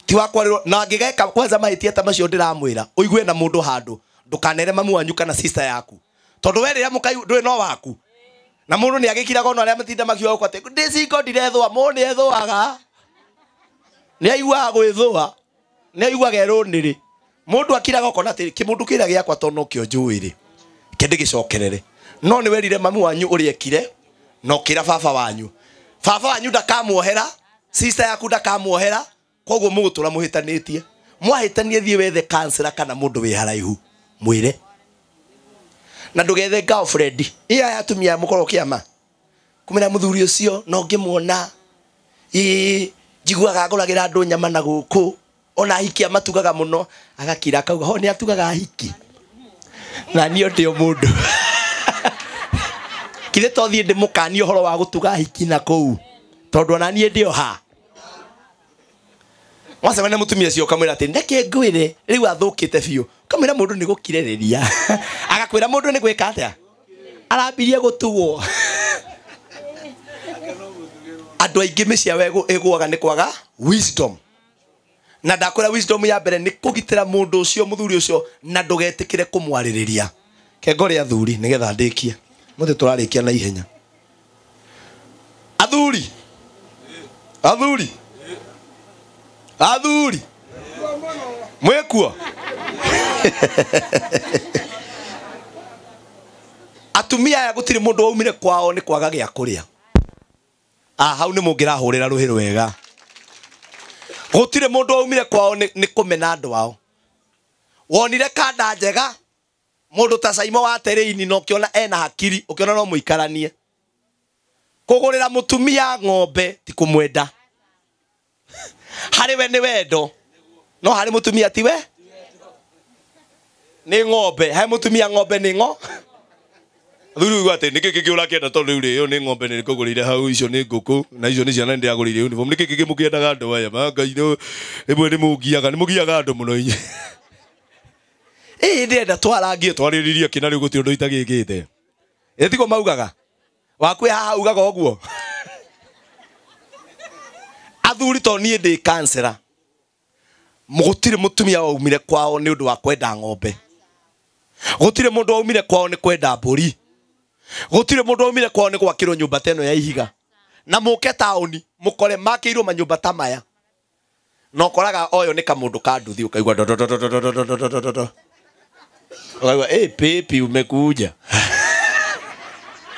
ti wakwa na ngigeka kwanza mahitia ta macio ndiramwira uigue na mundu handu ndukanere mamu wanyu kana sister yaku tondu we riria mukai ndwe no waku na mundu ni agikiraga ono aria matinda makiuga kwate ndicingo ndirethwa mu ni ethwaga ni aiguaga gwithwa ni aiguaga eruniri mundu akiraga okona ati kimundu kira giakwa tono kio njuiri kindi gicokerere no ni werire mamu wanyu uri ekire no kira baba wanyu ndakamuohera sister yaku ndakamuohera koguo mugutura muhitanitie mwahitanie thie wethe kansela kana mundu wi haraihu mwire na ndugethe girlfriend iya yatumia mukoro kiama kumira muthuri ucio no ngimuona jiguaga nguragira andu nyama na guku ona hiki amatugaga muno agakira akauga ho ni atugaga hiki na niyo ndio mundu kire tothie ndimukani uhoro wa gutuga hiki na kou tondu ona nie ndio ha wasa na mutumia cio kamwira ati ndeke ngwire riu athukite biu kamwira mundu ni gukirereria agakwira mundu ni gwika atia arambirie gutugwo andu aingi micia wego egwaga ni kwaga wisdom na ndakwira wisdom ya mbere ni kugitira mundu ucio muthuri ucio na ndugetikire kumwaririria kengore athuri nigetha ndikie muthe turarikia na ihenya athuri mwekuo atumia ya gutiri mundu waumire kwao ni kwaga gia kuria hau ni mungirahurira ruhiru wega gutire mundu waumire kwao ni kumena andu ao wonire kanda njega mundu ta Saimo wa Tereini no kiona ena hakiri ukiona no muikaranie kugurira mutumia ng'ombe ti kumwenda hari we ni wendo no hari mutumia ti we ni ng'ombe hai mutumia ng'ombe ni ngo thuru gwate niki kikiura kienda tondu ri yo ni ng'ombe ni kugurire hau icio ni nguku na icio ni ciana ndi agurire uniform niki kikimukiendaga andu aya mangai no imwe ni mugiaga andu muno inye ndenda twarangie twaririria kina riu guti undu itagikite etiko maugaga wakwe haha ugaga oguo athuri to nie ndi kansela mugutire mutumia waumire kwao ni undu wa kwenda ng'ombe gutire mundu waumire kwao ni kwenda mburi gutire mundu waumire kwao ni gwakirwo nyumba teno ya ihiga na muke tauni mukore makirwo manyumba ta maya no koraga oyo ni kamundu ka nduthi ukaigwa ukaigwa pepi umekuja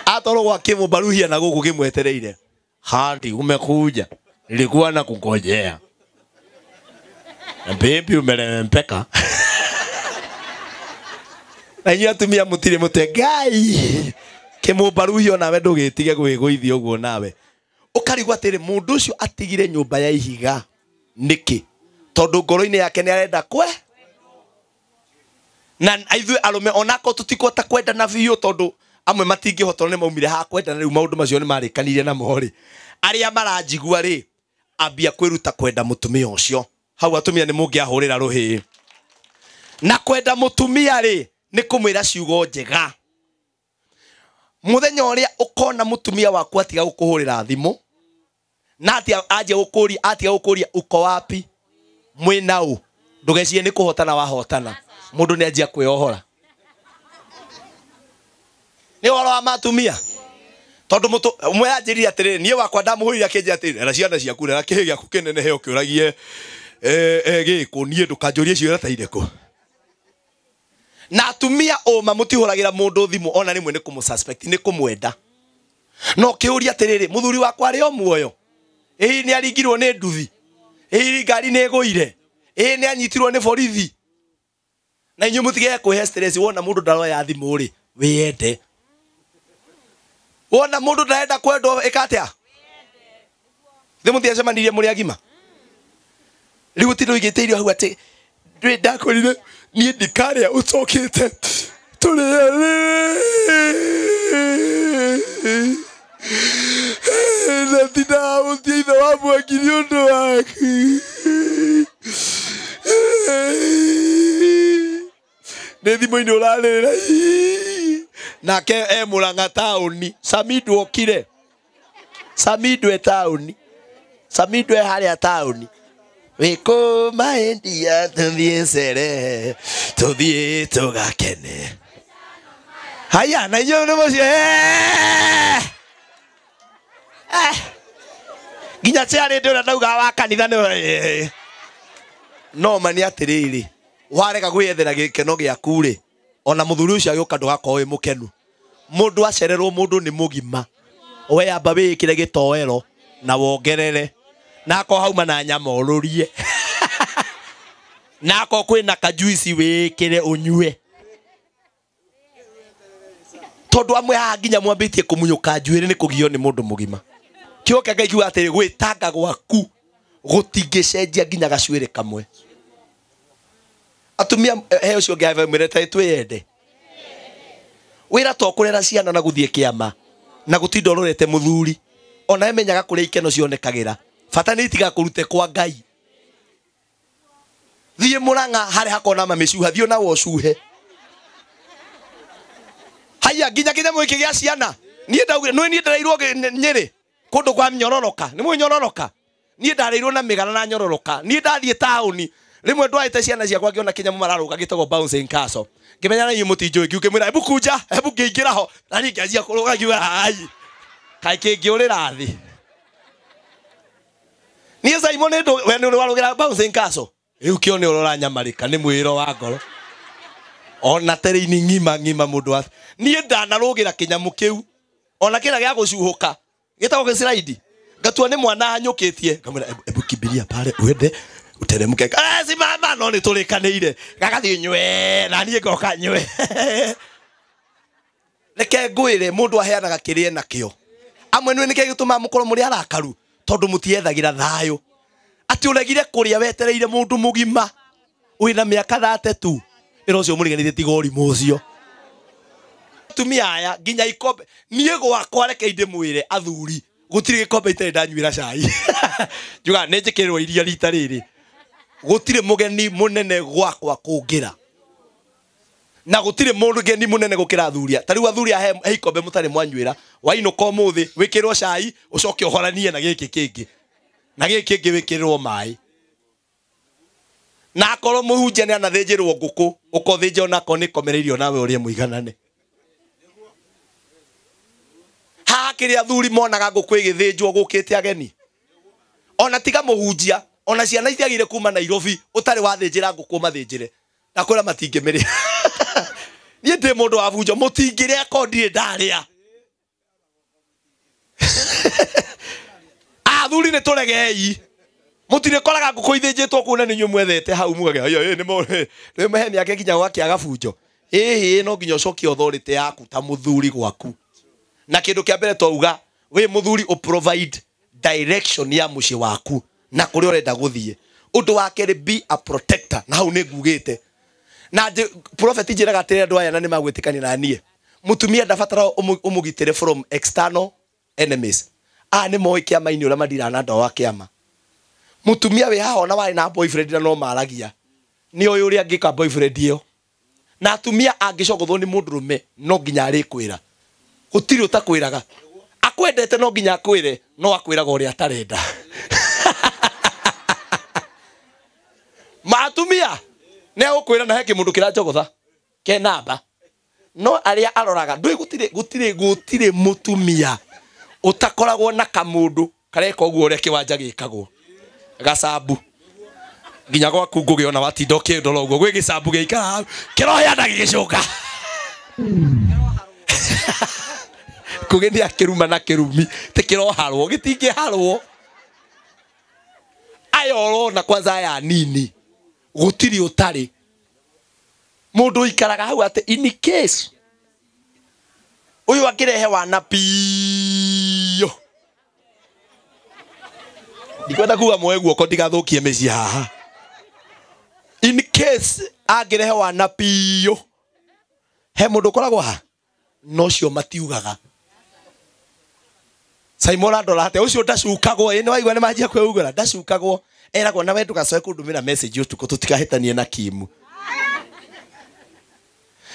atoro gwa kimbaruhia na guku kimwetereire hadi umekuja nilikuwa na kungojea pepi umelempeka na inyo atumia mutire mutegai kimbaruhio nawe ndugitige gwiguithia uguo nawe ukarigwa atiri mundu ucio atigire nyumba ya ihiga niki tondu ngoro-ini yake ni arenda kwe na aithwe arume onako tutikota kwenda na biu tondu amwe matingihotwo ni maumire ha kwenda na riu maundu macio ni marikanire na mori aria maranjigua ri ambia kwiruta kwenda mutumia ucio hau atumia ni mungiahurira ruhi na kwenda mutumia ri ni kumwira ciugo njega muthenya uria ukona mutumia waku atiga gukuhurira thimu na atia gukuria uko wapi mwinau ndugecie ni kuhotana wahotana mundu ni anjia kwiohora ni wala wa matumia tondu mutu umwe anjiri atiri nie wakwa ndamuhurira kinje atiri na ciana ciaku na kihi giaku kinene he ukiuragie giku nie ndukanjurie ciora ta ireko na atumia oma mutihuragira mundu thimu ona rimwe ni kumususpect ni kumwenda no kiuria atiriri muthuri wakwa ari o muoyo ni aringirwo ni nduthi ngari ni guire ni anyitirwo ni borithi na inyu mutige kuhe stress wona mundu ndaroya thimu ri wiyende wona mundu ndaenda kwendo ikatia thimu tiacemanirie muri agima riu tindo igiteirio hau ati ndwe ndakorire nie ndikaria ucokite turi na tina utitha wa mwakiri undu waku ne thimu-ini urarira nake Murang'a tauni Samidu okire Samidu tauni Samidu haria tauni wiko maendia tuthie cere tuthie tugakene haya na nyo no mocio ginya ciari ndura ndauga wa kanitha no mani atiriri warega gwiyethera gikeno giaku ri ona muthuri ucio agioka ndugakorwo wi mukenu mundu acererwo mundu ni mugima we amba wikire gitoero na wongerere nako hauma na nyama ururie nako kwina kajuici wikire unyue tondu amwe ha nginya mwambitie kumunyuka njuiri ni kugio ni mundu mugima kioke ngaikiwa atiri gwitanga gwaku gutingicenjia nginya gacuiri kamwe atumia he ucio ngiave mwirete twiyende wira to kurera ciana na guthie kiama na gutinda urorete muthuri ona emenyaga kuria ikeno cionekagira fata ni tiga kurute kwa Ngai thie Murang'a hari hakona mamicuha thio na wocuhe haya nginya mwiki gia ciana nie ndauge no nie ndareirwo Nyeri kundu kwa mnyororoka ni munyororoka nie ndareirwo na migana na nyororoka nie ndathie tauni rimwe ndwaite ciana ciakwa ngiona kinyamu mararuga gitego bouncing castle ngimenya na inyuĩ mũtinjũĩ ngiukĩmwĩra hebu kunja hebu ngĩingĩra ho na niĩ ngĩanjia kũrũga ngiuga ai kaĩ kĩngĩũrĩra thĩ niĩ Simon we nĩ warũgĩra bouncing castle rĩu kĩo nĩ ũranyamarĩka nĩ mwĩro wa ngoro ona terĩ-inĩ ng'ima mũndũ wa niĩ ndanarũgĩra kĩnyamũ kĩu ona kĩrĩa gĩa gũcuhũka gĩtagwo gĩciraidi ngatua nĩ mwana hanyũkĩtie ngamwĩra hebu kimbiria pale uende uteremke si mama no ni tulikanire gagathie nywe na nie ngoka nywe reke ngwire mundu aheanaga kirie nakio amwe nĩ nĩkĩ gĩtũma mũkorwo mũrĩ arakaru tondu mutiethagira thayo ati uregire kuria wetereire mundu mugima wina miaka 32 ira ucio mũriganithie tigori mucio tumia aya nginya ikombe nie gwakwa reke inde mwire athuri gutire gikombe itare ndanyuira cai juga nĩ njĩkĩrĩrwo iria rita rĩrĩ gutire mugeni munene gwakwa kungira na gutire mugeni munene gukira thuria tariu athuri he ikombe mutare mwanyuira wainuka umuthi wikirwo cai ucoke uhoranie na giki kingi wikirwo mai na akorwo muhunjia ni anathĩnjĩrwo nguku ukothinja onako ni komereirio nawe urie muiganane hakiri athuri monaga nguku igithinjwo gukite ageni ona tiga muhunjia ona ciana ithiagire kuma Nairobi utari wathinjira nguku mathinjire na kwira matingĩmĩrĩa niĩ ndĩ mũndũ wa bunjo mũtingĩrĩa kondire ndaria athuri nĩ tũregei mũtire koraga nguku ithinjĩtwo kuna nĩ inyuĩ mwethete hau muge nĩ maheni yake nginya gwakĩaga bunjo no nginya ũcokie authority yaku ta mũthuri gwaku na kĩndũ kĩa mbere twauga we mũthuri provide direction ya mũciĩ waku na kũrĩa ũrenda gũthie ũndũ wa kerĩ be a protector na hau nĩ ngugĩte na prophet njĩraga atĩrĩ andũ aya na nĩ magwĩtĩkania na niĩ mũtumia ndabatara ũmũgitĩre from external enemies nĩ moĩ kĩama-inĩ ũrĩa madirana andũ wa kĩama mũtumia wĩ haha ona warĩ na boyfriend na no maragia nĩ oĩ ũrĩa angĩka boyfriend ĩyo na atumia angĩcogothwo nĩ mũndũrũme no nginya arĩkwĩra gũtirĩ ũtakwĩraga akwendete no nginya akwĩre no akwĩraga ũrĩa atarenda matumia ne ukwira na heke mundu kira njogotha ke namba no aria aroraga ndui gutire mutumia utakoragwo na kamundu kareka uguo uria kiwanja gikagwo gacabu nginya gwaku ngugiona watindo kindoro uguo gwi gicabu giikara kirohya na gigicuka kugeni akiruma na kirumi tikiroharwo gitingiharwo ayo na kwanza aya nini gutiri utari mundu ikaraga hau ate in case uyu akirehe wana piyo ndikwenda kuga moe guoko ndigathukie meci haha in case agirehe wana piyo he mundu koragwo ha no cio matiugaga Simon andora ate ucio ndacukagwo ni waigua ni manjia kweugura ndacukagwo eragwo na wendu gacoe kundumira message utuko tutikahitanie na Kimu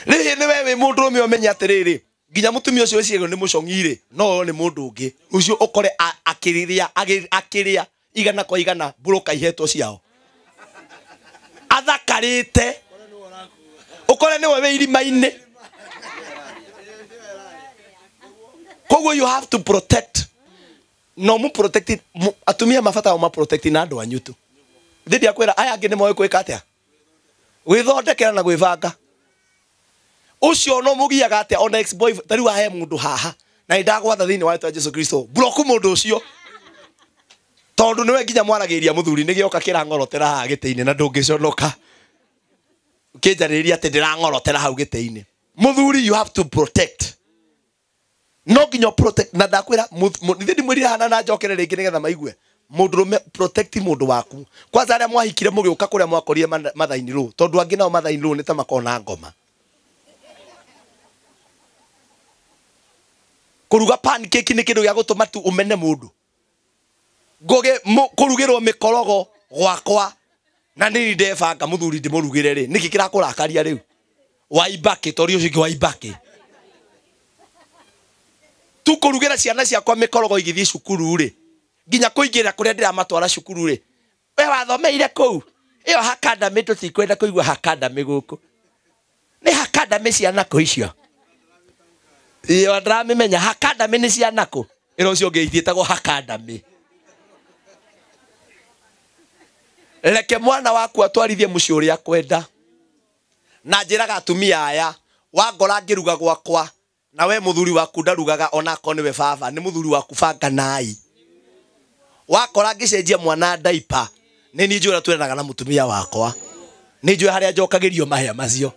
rihi ni wewe mundu rumwe umenya atiriri nginya mutumia ucio wiciego ni mucongire no ni mundu ungi ucio ukore akiria igana kwa igana buroka ihetwo ciao ũkarĩte ũkore nĩwe wĩ irima-inĩ. Koguo you have to protect. No mu protect atumia mabata ma protect na andũ anyu tu. Thidi akwĩra aya angĩ nĩmoĩ kwĩka atĩa gwĩthondekera na gwĩbanga. Ucio no mũgiaga atĩa ona ex boy tari wahe mũndũ haha na ndagwatha thĩinĩ wa rĩĩtwa Jesũ Kristo block mũndũ ũcio tondũ nĩwe nginya mwaragĩria mũthuri nĩgĩoka kĩrang'orotera haha gĩtĩ-inĩ na ndũngĩconoka kĩnjarĩria atĩ ndĩrang'orotera hau gĩtĩ-inĩ. Mũthuri you have to protect. No nginya protect na ndakwĩra thidi mwĩrire hana na njokere rĩngĩ nĩgetha maigue mũndũrũme protect mũndũ waku. Kwanza arĩa mwahikire mũgĩũka kũrĩa mwakorire mathainĩ rũu tondũ angĩ nao mathainĩ rũu nĩ ta makona ngoma. Kuruga pancake nĩ kĩndũ gĩa gũtũma tu ũmene mũndũ. Ngoge kũrugĩrwo mĩkorogo gwakwa na nĩ ndebanga mũthuri ndĩmũrugĩre rĩ nĩkĩ kĩrakũrakaria rĩu waibake tori ũcio waibake tu kũrugĩra ciana ciakwa mĩkorogo igĩthiĩ cukuru rĩ nginya kũingĩra kũrĩa ndĩramatwara cukuru rĩ we wathomeire kũu ĩyo hakadamĩ tũtikwenda kũigua hakadamĩ gũkũ nĩ hakadamĩ ciana kũ icio iyo ndamĩmenya hakadamĩ nĩ ciana kũ ĩro ũcio ũngĩithiĩtagwo hakadamĩ. Reke mwana waku atwarithie mũciĩ ũrĩa kwenda na njĩraga atumia aya wangora ngĩruga gwakwa na we mũthuri waku ndarugaga ona ko nĩwe baba nĩ mũthuri waku banga nai wakora ngĩcenjia mwana diaper nĩ niĩ njũra twendanaga na mũtumia wakwa nĩ njũĩ harĩa njokagĩrio mahĩa macio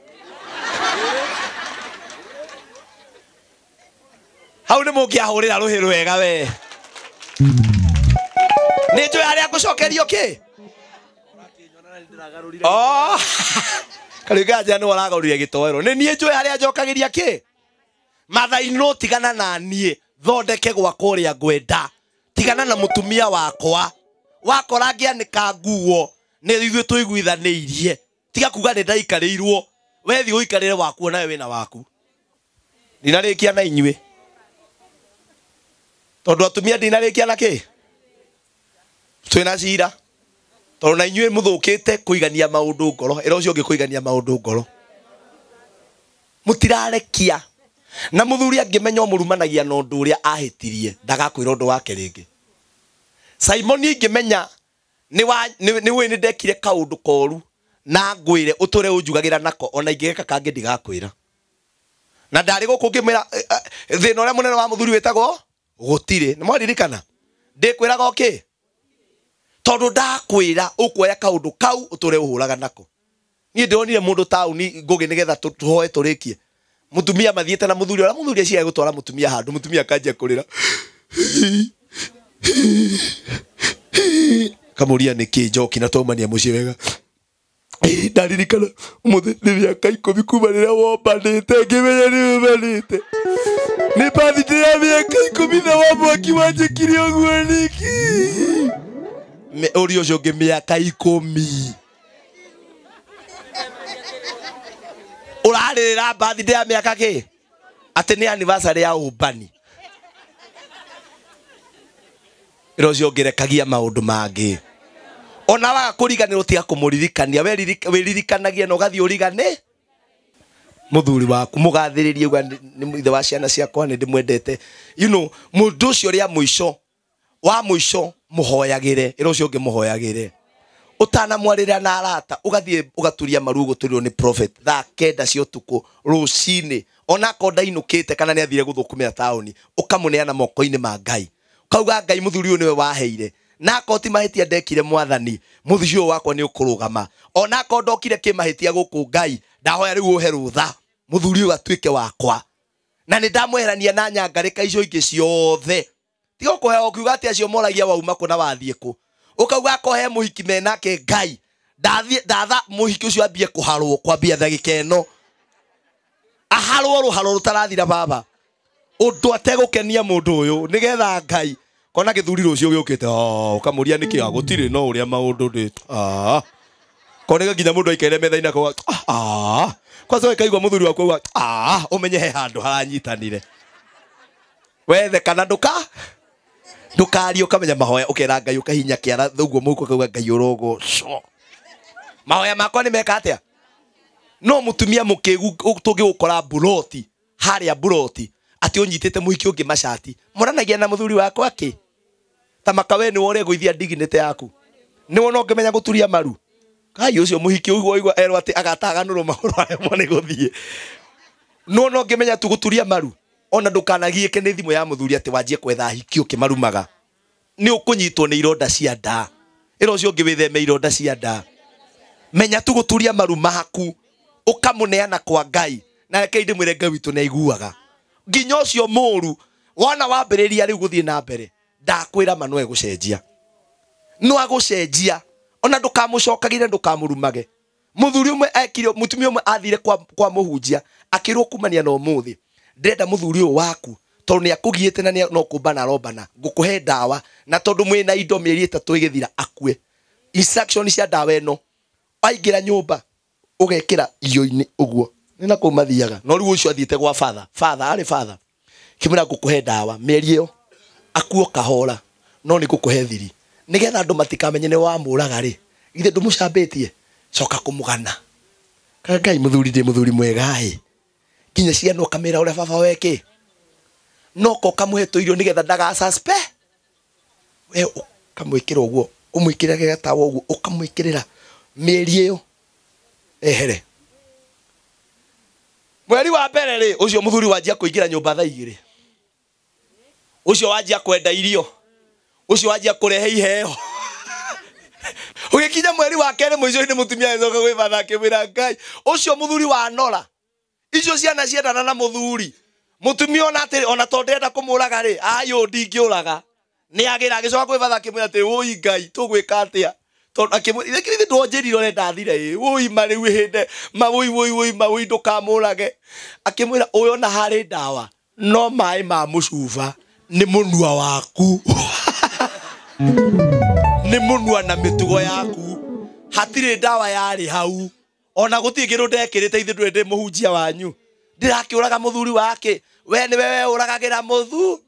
hau nĩ mũngĩahũrĩra rũhĩ rwega we nĩ njũĩ harĩa ngũcokerio kĩ oh kariga jana waragarurire gitoero nĩ niĩ njũĩ harĩa njokagĩria kĩ mathainũ tigana na niĩ thondeke gwa kũrĩa ngwenda tigana na mũtumia wakwa wakora ngĩanĩka nguo nĩ ithuĩ tũiguithanĩirie tiga kuga nĩ ndaikarĩirwo we thiĩ ũikarĩre waku nawe wĩna waku ndinarĩkia na inyuĩ tondũ atumia ndinarĩkia na kĩ twĩna cira tondũ na inyuĩ mũthũkĩte kũigania maũndũ ngoro ĩro ũcio ũngĩ kũigania maũndũ ngoro mũtirarekia na mũthuri angĩmenya mũrumanagia na ũndũ ũrĩa ahĩtirie ndagakwĩra ũndũ wake rĩngĩ. Simoni ingĩmenya nĩ ndekire kaũndũ koru na ngwĩre ũtũre ũnjugagĩra nako ona ingĩgeka kangĩ ndigakwĩra na ndarĩ gũkũ ngĩmwĩra thĩna ũrĩa mũnene wa mũthuri wĩtagwo gũtirĩ nĩ mwaririkana ndĩkwĩraga okay tondũ ndakwĩra ũkuoya kaũndũ kau ũtũre ũhũraga nako. Niĩ ndĩronire mũndũ taũni ngũgĩ nĩgetha tũhoe tũrĩkie mutumia mathiĩte na mũthuri ũrĩa mũthuri aciaga gũtwara mutumia handũ mutumia akanjia kũrĩra kamuria nĩkĩ njoki na twaumania mũciĩ wega ndaririkana mũthĩ nĩ mĩaka 10 kuma rĩrĩa wombanĩte ngĩmenya nĩ ũmanĩte nĩ birthday ya mĩaka 10 na wa mwaki wanjĩkire ũguo nĩkĩ ũrĩa ũcio ũngĩ mĩaka 10 ũrarĩrĩra birthday ya mĩaka kĩ atĩ nĩ anniversary ya ũmbani ĩro ũcio ũngĩrekagia maũndũ mangĩ ona waga kũriganĩrwo tiga kũmũririkania wĩririkanagia na ũgathiĩ ũrigane mũthuri waku mũgathĩrĩrie uga nĩ ithe wa ciana ciakwa nĩ ndĩmwendete you know mũndũ ũcio ũrĩa mũico mũhoyagĩre ĩro ũcio ũngĩ mũhoyagĩre utanamwarĩra na arata ugathiĩ ugaturia maru gũturirwo nĩ prophet thaa 9 cia ũtukũ rũcinĩ ona ko ndainũkĩte kana nĩ athire gũthũkũmĩra taũni ũkamũneana moko-inĩ ma Ngai kauga Ngai mũthuri ũyũ nĩwe waheire na akoti mahĩtia ndekire mwathani mũthuri ũyũ wakwa nĩ ũkũrũgama ona ko ndokire kĩmahĩtia gũkũ Ngai ndahoya rĩu ũhe rũtha mũthuri ũyũ atuĩke wakwa na nĩ ndamweherania na nyangarĩka icio ingĩ ciothe tiga kũheo kiuga atĩ acio moragia wauma kũ na wathiĩ kũ ukauga kohe muhiki menake Ngai ndatha muhiki ucio ambie kuharwo kwambia ndagika ĩno aharwo ruharo rutarathira baba undu ategukenia mundu uyu nigetha Ngai kona gĩthuri rũcio gĩũkĩte ukamuria nĩkĩ gũtirĩ no ũrĩa maũndũ ndĩ kone nginya mũndũ aikaire metha-inĩ akauga kwanza wekaigua mũthuri waku auga ũmenye he handũ haranyitanire wethe kana ndũkaria ũkamenya mahoya ũkera Ngai ũkahinya kĩara ũguo mũhuko akauga Ngai ũrogoco mahoya makwa nĩ meka atĩa no mutumia mũkĩgu tũngĩgũkora buroti harĩa buroti atĩ ũnyitĩte mũhiki ũngĩ macati mũranagia na mũthuri wakwa kĩ ta makawe nĩ wore gũithia dignity yaku nĩ wona ũngĩmenya gũturia maru kai ũcio mũhiki ũigua erwo atĩ agataganũrwo mahũro arĩa nĩ gũthiĩ no ũngĩmenya tu gũturia maru ona ndũkanagiĩke nĩ thimũ ya mũthuri atĩ wanjie kwetha hiki ũkĩmarumaga nĩ ũkũnyitwo nĩ ironda cia nda ĩro ũcio ũngĩ wĩtheme ironda cia nda menya tu gũturia maru maku ũkamũneana kwa Ngai na reke ndĩmwĩre Ngai witũ nĩ aiguaga nginya ũcio mũru wona wambĩrĩria rĩu gũthiĩ na mbere ndakwĩra ma no egũcenjia no agũcenjia ona ndũkamũcokagire ndũkamũrumage mũthuri ũmwe ekire mutumia ũmwe athire kwa mũhunjia akĩrwo kumania na ũmũthĩ ndĩrenda mũthuri ũyũ waku tondũ nĩ akũgiĩte na no kũmbana arobana ngũkũhe ndawa na tondũ mwĩna indo mĩeri 3 ĩgĩthira akue instruction cia ndawa ĩno aingĩra nyũmba ũgekĩra irio-inĩ ũguo nĩ na kũu mathiaga no rĩu ũcio athiĩte gwa father arĩ father kimũra ngũkũhe ndawa mĩeri ĩyo akuo kahora no nĩ ngũkũhe thiri nĩgetha andũ matikamenye nĩ wamũraga rĩ ithe ndũmũcambĩtie coka kũmũgana Ngai mũthuri ndĩ mũthuri mwega ĩ kinya ciana ũkamĩra ũrĩa baba weke no ko kamũhe tũirio nĩgetha ndagacaspe we ũkamwĩkĩra ũguo ũmwĩkĩra gatawa ũguo ũkamwĩkĩrĩra mĩeri ĩyo ehere mweri wa mbere rĩ ũcio mũthuri wanjia kũingĩra nyũmba thaa 2 ũcio wanjia kwenda irio ũcio wanjia kũrehe iheo ũgĩkinya mweri wa kerĩ mũico-inĩ mũtumia nĩcoka gwĩ baba akĩmwĩra Ngai ũcio mũthuri wa nora icio ciana ciendana na mũthuri mutumia ona to ndenda kũmũraga rĩ ayũ ndingĩũraga nĩ agĩra agĩcoka gwĩ baba akĩmwĩra atĩ wũi Ngai tũgwĩka atĩa tondũ akĩmwĩra ithe ndonjĩrire ũrĩa ndathire wũi marĩ wĩhĩnde wũi ndũkamũrage akĩmwĩra ũyũ ona harĩ ndawa no maĩ ma mũcuba nĩ mũnua waku nĩ mũnua na mĩtugo yaku hatirĩ ndawa yarĩ hau ona gũtirĩ kĩndũ ndekĩrĩte ithe ndũrĩ ndĩ mũhunjia wanyu ndirakĩũraga mũthuri wake we nĩwe ũragagĩra mũthu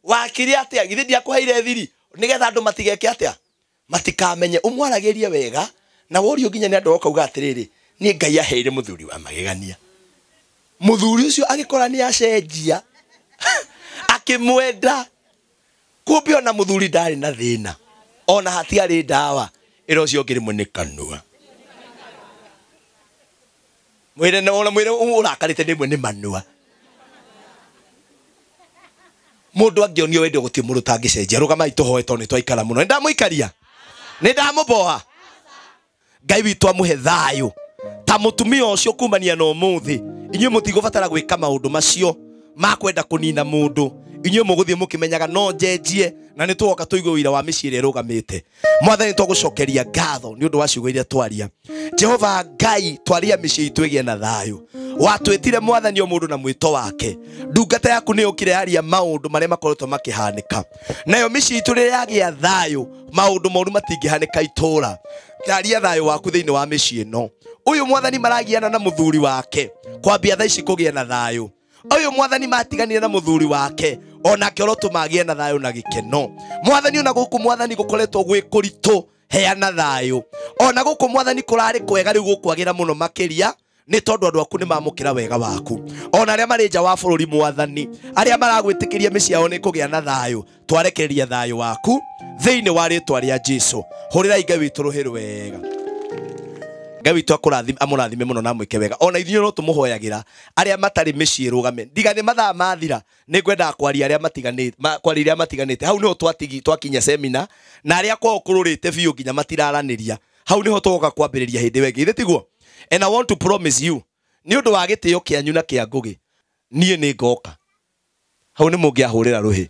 wakĩrĩ atĩa githĩ ndiakũheire thiri nĩgetha andũ matigeke atĩa matikamenye ũmwaragĩrie wega na worio nginya nĩ andũ okauga atĩrĩrĩ nĩ Ngai aheire mũthuri wa magegania mũthuri ũcio agĩkora nĩ acenjia akĩmwenda kumbe ona mũthuri ndarĩ na thĩna ona hatiarĩ ndawa ĩro ũcio ũngĩ rĩmwe nĩ kanua mwĩre na ona mwĩre ũrakarĩte rĩmwe nĩ manua mũndũ angĩonio wende gũtirĩ mũndũ tangĩcenjia rũgamai tũhoe tondũ nĩ twaikara mũno nĩ ndamũikaria nĩ ndamũboha Ngai witũ amũhe thayũ ta mũtumia ũcio kumania na ũmũthĩ inyuĩ mũtigũbatara gwĩka maũndũ macio ma kwenda kũnina mũndũ inyuĩ mũgũthiĩ mũkĩmenyaga no njenjie na nĩ tũgoka tũigue ũira wa mĩciĩ ĩrĩa ĩrũgamĩte mwathani twagũcokeria ngatho nĩ ũndũ wa ciugo iria twaria Jehova Ngai twaria mĩciĩ itũ ĩgĩe na thayũ watwĩtire mwathani o mũndũ na mwĩto wake ndungata yaku nĩ ũkire yaria maũndũ marĩa makoretwo makĩhanĩka nayo mĩciĩ itũ rĩrĩa yagĩa thayũ maũndũ moru matingĩhanĩka itũũra taria thayũ waku thĩinĩ wa mĩciĩ ĩno ũyũ mwathani maragiana na mũthuri wake kwambia thaa ici kũgĩa na thayũ ũyũ mwathani matiganire na mũthuri wake onake oroto magĩe na thayũ na gĩkeno mwathani ona gũkũ mwathani gũkoretwo gwĩ kũritũ heana thayũ ona gũkũ mwathani kũrarĩ kwega rĩu gũkwagĩra mũno makĩria nĩ tondũ andũ aku nĩ mamũkĩra wega waku ona arĩa marĩ nja wa bũrũri mwathani arĩa maragwĩtĩkĩria mĩciĩ yao nĩ kũgĩa na thayũ twarekereria thayũ waku thĩinĩ wa rĩĩtwa rĩa Jesũ hũrĩrai Ngai witũ rũhĩ rwega Ngai witũ amũrathime mũno na mwĩke wega ona ithuĩ no tũmũhoyagĩra arĩa matarĩ mĩciĩ rũgame ndigane mathaa mathira nĩ ngwenda kwaria arĩa matiganĩte hau nĩho twakinya semina na arĩa kwao kũrũrĩte biũ nginya matiraranĩria hau nĩho tũgoka kwambĩrĩria hĩndĩ wengĩ ithĩ tiguo and I want to promise you nĩ ũndũ wa gĩtĩo kĩanyu na kĩa ngũgĩ niĩ nĩ ngoka hau nĩ mũngĩahũrĩra rũhĩ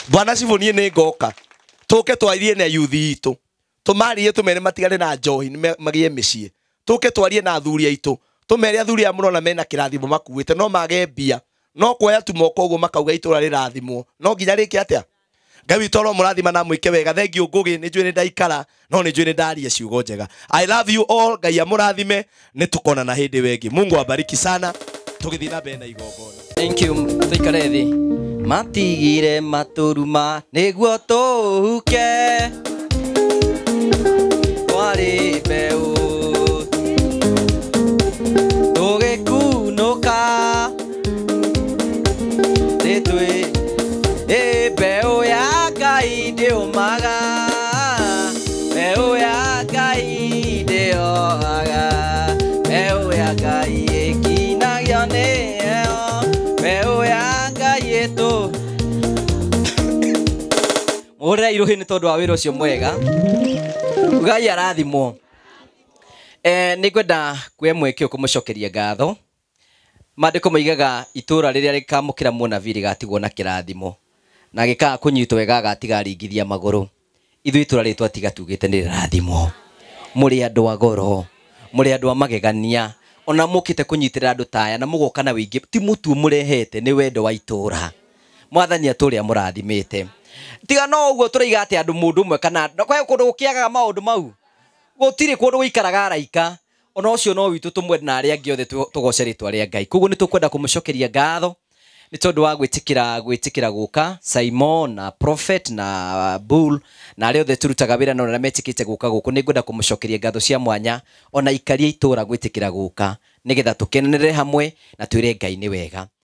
bwana cibũ niĩ nĩ ngoka tũke twarie na yuthi itũ tũmarie tũmere matigane na njohi magĩe mĩciĩ tũke twarie na athuri aitũ tũmere athuri a mũrona mena kĩrathimo makuĩte no mage mbia no kuoya tu moko ũguo makauga itũra rĩrathimwo no nginya rĩke atĩa Ngai witũ oro mũrathima na mwĩke wega thengiũ ngũgĩ nĩ njũĩ nĩ ndaikara no nĩ njũĩ nĩ ndaria ciugo njega I love you all Ngai amũrathime nĩ tũkonana hĩndĩ wengĩ Mungu abariki sana tũgĩthiĩ na mbere na igongona thank you tũikare thĩ matigire matũruma nĩguo tũhuke twarĩ mbeũ ĩkĩũmaga mbeũ ya Ngai ndĩoaga mbeũ ya Ngai ĩkinagio nĩyo mbeũ ya Ngai ĩtũ mũhũrĩra irũhi nĩ tondũ wa wĩra ũcio mwega Ngai arathimwo nĩ ngwenda kuoya mweke kũmũcokeria ngatho maandĩko moigaga itũũra rĩrĩa rĩkamũkĩra mũnabii rĩgatigwo na kĩrathimo na gĩkaga kũnyitwo wega agatiga aringithia magũrũ ithuĩ itũũra rĩrĩ twatiga tugĩte nĩ rĩrathimwo mũrĩ andũ a goro mũrĩ andũ a magegania ona mũkĩte kũnyitĩrĩra andũ taya na mũgoka na wĩingĩ ti mũtuo mũrehete nĩ wendo wa itũũra mwathani atũũre amũrathimĩte tiga no ũguo tũraiga atĩ andũ mũndũ ũmwe kana kwa kũndũ gũkĩagaga maũndũ mau gũtirĩ kũndũ gũikaraga araika ona ũcio no witũ tũmwe na arĩa angĩ othe tũgoce rĩtwa rĩa Ngai koguo nĩ tũkwenda kũmũcokeria ngatho nĩ tondũ wa gwĩtĩkĩra gũka Simon na Prophet na Bull na arĩa othe tũrutaga wĩra na arĩa metĩkĩte gũka gũkũ nĩ ngwenda kũmũcokeria ngatho cia mwanya ona ikaria itũũra gwĩtĩkĩra gũka nĩgetha tũkenanĩre hamwe na twĩre Ngai nĩ wega